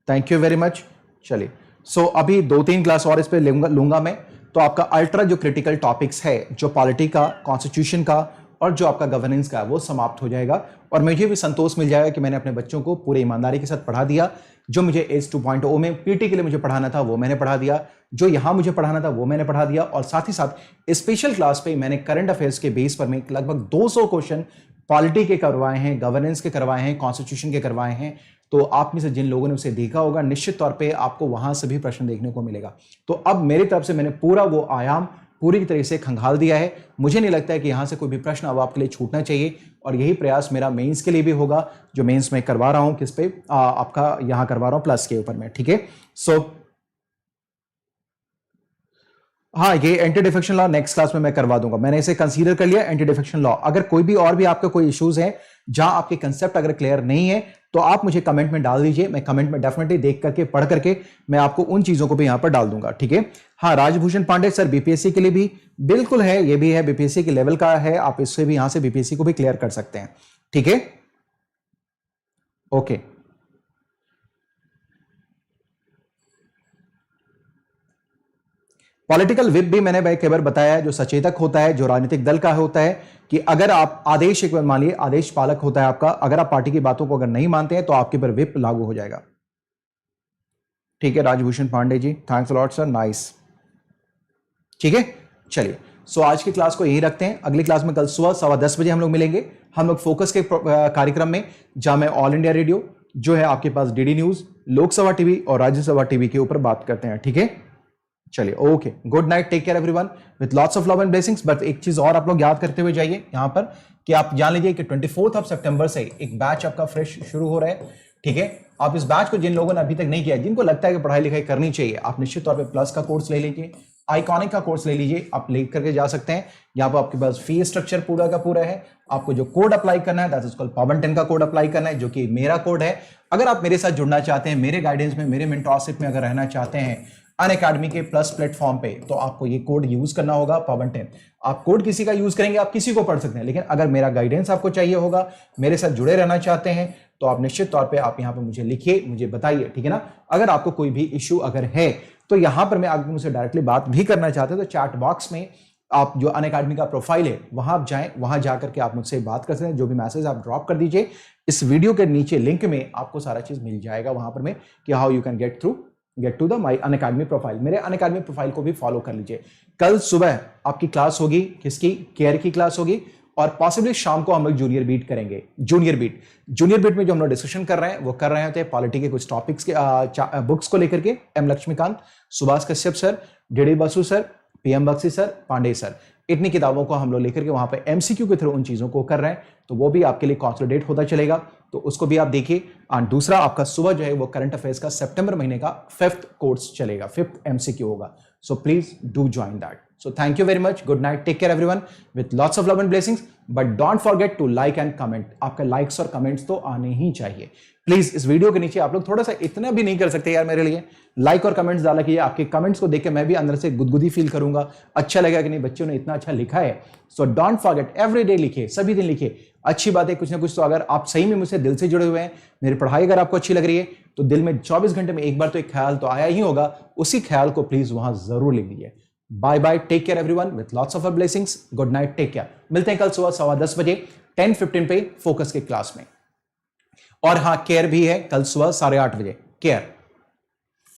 थैंक यू वेरी मच। चलिए, सो अभी 2-3 क्लास और इस पे लूंगा मैं, तो आपका अल्ट्रा जो क्रिटिकल टॉपिक्स है, जो पॉलिटी का, कॉन्स्टिट्यूशन का और जो आपका गवर्नेंस का, वो समाप्त हो जाएगा और मुझे भी संतोष मिल जाएगा कि मैंने अपने बच्चों को पूरे ईमानदारी के साथ पढ़ा दिया। जो मुझे एज 2.0 में पीटी के लिए मुझे पढ़ाना था वो मैंने पढ़ा दिया, जो यहां मुझे पढ़ाना था वो मैंने पढ़ा दिया, और साथ ही साथ स्पेशल क्लास पे मैंने करंट अफेयर्स के बेस पर मैं लगभग 200 क्वेश्चन पॉलिटी के करवाए हैं, गवर्नेंस के करवाए हैं, कॉन्स्टिट्यूशन के करवाए हैं। तो आप में से जिन लोगों ने उसे देखा होगा, निश्चित तौर पे आपको वहां से भी प्रश्न देखने को मिलेगा। तो अब मेरी तरफ से मैंने पूरा वो आयाम पूरी तरह से खंगाल दिया है। मुझे नहीं लगता है कि यहां से कोई भी प्रश्न अब आपके लिए छूटना चाहिए, और यही प्रयास मेरा मेंस के लिए भी होगा, जो मेंस में करवा रहा हूं, किस पे आपका यहां करवा रहा हूं, प्लस के ऊपर में। ठीक है, सो हाँ, ये anti defection law next class में मैं करवा दूंगा, मैंने इसे कंसीडर कर लिया एंटी डिफेक्शन लॉ। अगर कोई भी और भी आपका कोई इश्यूज है जहां आपके कंसेप्ट अगर क्लियर नहीं है, तो आप मुझे कमेंट में डाल दीजिए, मैं कमेंट में डेफिनेटली देख करके पढ़ करके मैं आपको उन चीजों को भी यहां पर डाल दूंगा। ठीक है, हाँ, राजभूषण पांडे सर, बीपीएससी के लिए भी बिल्कुल है, ये भी है, बीपीएससी के लेवल का है, आप इससे भी यहां से बीपीएससी को भी क्लियर कर सकते हैं। ठीक है, ओके। पॉलिटिकल विप भी मैंने भाई कई बार बताया है, जो सचेतक होता है, जो राजनीतिक दल का होता है, कि अगर आप आदेश, एक बार मान लिए आदेश पालक होता है आपका, अगर आप पार्टी की बातों को अगर नहीं मानते हैं तो आपके ऊपर विप लागू हो जाएगा। ठीक है, Rajbhushan Pandey ji, thanks a lot sir, nice. ठीक है, चलिए, सो आज की क्लास को यही रखते हैं। अगली क्लास में कल सुबह 10:15 बजे हम लोग मिलेंगे, हम लोग फोकस के कार्यक्रम में, जहां मैं ऑल इंडिया रेडियो, जो है आपके पास डीडी न्यूज, लोकसभा टीवी और राज्यसभा टीवी के ऊपर बात करते हैं। ठीक है, चलिए, okay, good night, take care everyone with lots of love and blessings. But एक चीज और आप लोग याद करते हुए जाइए यहां पर, कि आप जान लीजिए कि 24 सितंबर से एक बैच आपका फ्रेश शुरू हो रहा है। ठीक है, आप इस बैच को, जिन लोगों ने अभी तक नहीं किया, जिनको लगता है कि पढ़ाई लिखाई करनी चाहिए, आप निश्चित तौर पे प्लस का कोर्स ले लीजिए, आइकॉनिक का कोर्स ले लीजिए, आप ले करके जा सकते हैं। यहाँ पर आपके पास फी स्ट्रक्चर पूरा का पूरा है। आपको जो कोड अप्लाई करना है, दैट इज कॉल्ड पवन 10 का कोड अप्लाई करना है, जो कि मेरा कोड है। अगर आप मेरे साथ जुड़ना चाहते हैं, मेरे गाइडेंस में, मेरे मेंटरशिप में अगर रहना चाहते हैं अनअकैडमी के प्लस प्लेटफॉर्म पे, तो आपको ये कोड यूज करना होगा, पवन 10। आप कोड किसी का यूज करेंगे, आप किसी को पढ़ सकते हैं, लेकिन अगर मेरा गाइडेंस आपको चाहिए होगा, मेरे साथ जुड़े रहना चाहते हैं, तो आप निश्चित तौर पे आप यहाँ पे मुझे लिखिए, मुझे बताइए। ठीक है ना, अगर आपको कोई भी इश्यू अगर है, तो यहां पर मैं आपको मुझसे डायरेक्टली बात भी करना चाहते हैं, तो चैट बॉक्स में आप जो अनअकैडमी का प्रोफाइल है वहां आप जाएं, वहां जाकर के आप मुझसे बात कर सकते हैं। जो भी मैसेज आप ड्रॉप कर दीजिए, इस वीडियो के नीचे लिंक में आपको सारा चीज मिल जाएगा वहां पर में, कि how you can get to the my Unacademy profile. मेरे अनअकैडमी प्रोफाइल को भी फॉलो कर लीजिए। कल सुबह आपकी क्लास होगी, किसकी? केयर की क्लास होगी, और पॉसिबली शाम को हम लोग जूनियर बीट करेंगे। जूनियर बीट में जो हम लोग डिस्कशन कर रहे हैं, वो कर रहे होते हैं पॉलिटी के कुछ टॉपिक्स के बुक्स को लेकर के। M Laxmikanth, Subhash Kashyap sir, DD Basu sir, PM Bakshi sir, Pandey sir, इतनी किताबों को हम लोग लेकर के वहां पे एमसीक्यू के थ्रू उन चीजों को कर रहे हैं, तो वो भी आपके लिए कंसोलिडेट होता चलेगा, तो उसको भी आप देखिए। और दूसरा आपका सुबह जो है वो करंट अफेयर्स का सितंबर महीने का 5th कोर्स चलेगा, 5th एमसीक्यू होगा। So please do join that. So thank you very much. Good night. Take care everyone with lots of love and blessings. But don't forget to like and comment. आपका likes और comments तो आने ही चाहिए। Please इस video के नीचे आप लोग थोड़ा सा, इतना भी नहीं कर सकते यार मेरे लिए, लाइक और कमेंट्स डाला कीजिए। आपके कमेंट्स को देख के मैं भी अंदर से गुदगुदी फील करूंगा, अच्छा लगेगा कि नहीं बच्चों ने इतना अच्छा लिखा है। So don't forget, every day लिखिए, सभी दिन लिखिए अच्छी बातें कुछ ना कुछ। तो अगर आप सही में मुझसे दिल से जुड़े हुए हैं, मेरी पढ़ाई अगर आपको अच्छी लग रही है, तो दिल में 24 घंटे में एक बार तो एक ख्याल तो आया ही होगा, उसी ख्याल को प्लीज वहां जरूर लिख लीजिए। Bye bye, take care everyone with lots of blessings, good night, take care. मिलते हैं कल सुबह 10:15 बजे 10:15 पे फोकस के क्लास में। और हाँ, केयर भी है कल सुबह 8:30 बजे, केयर।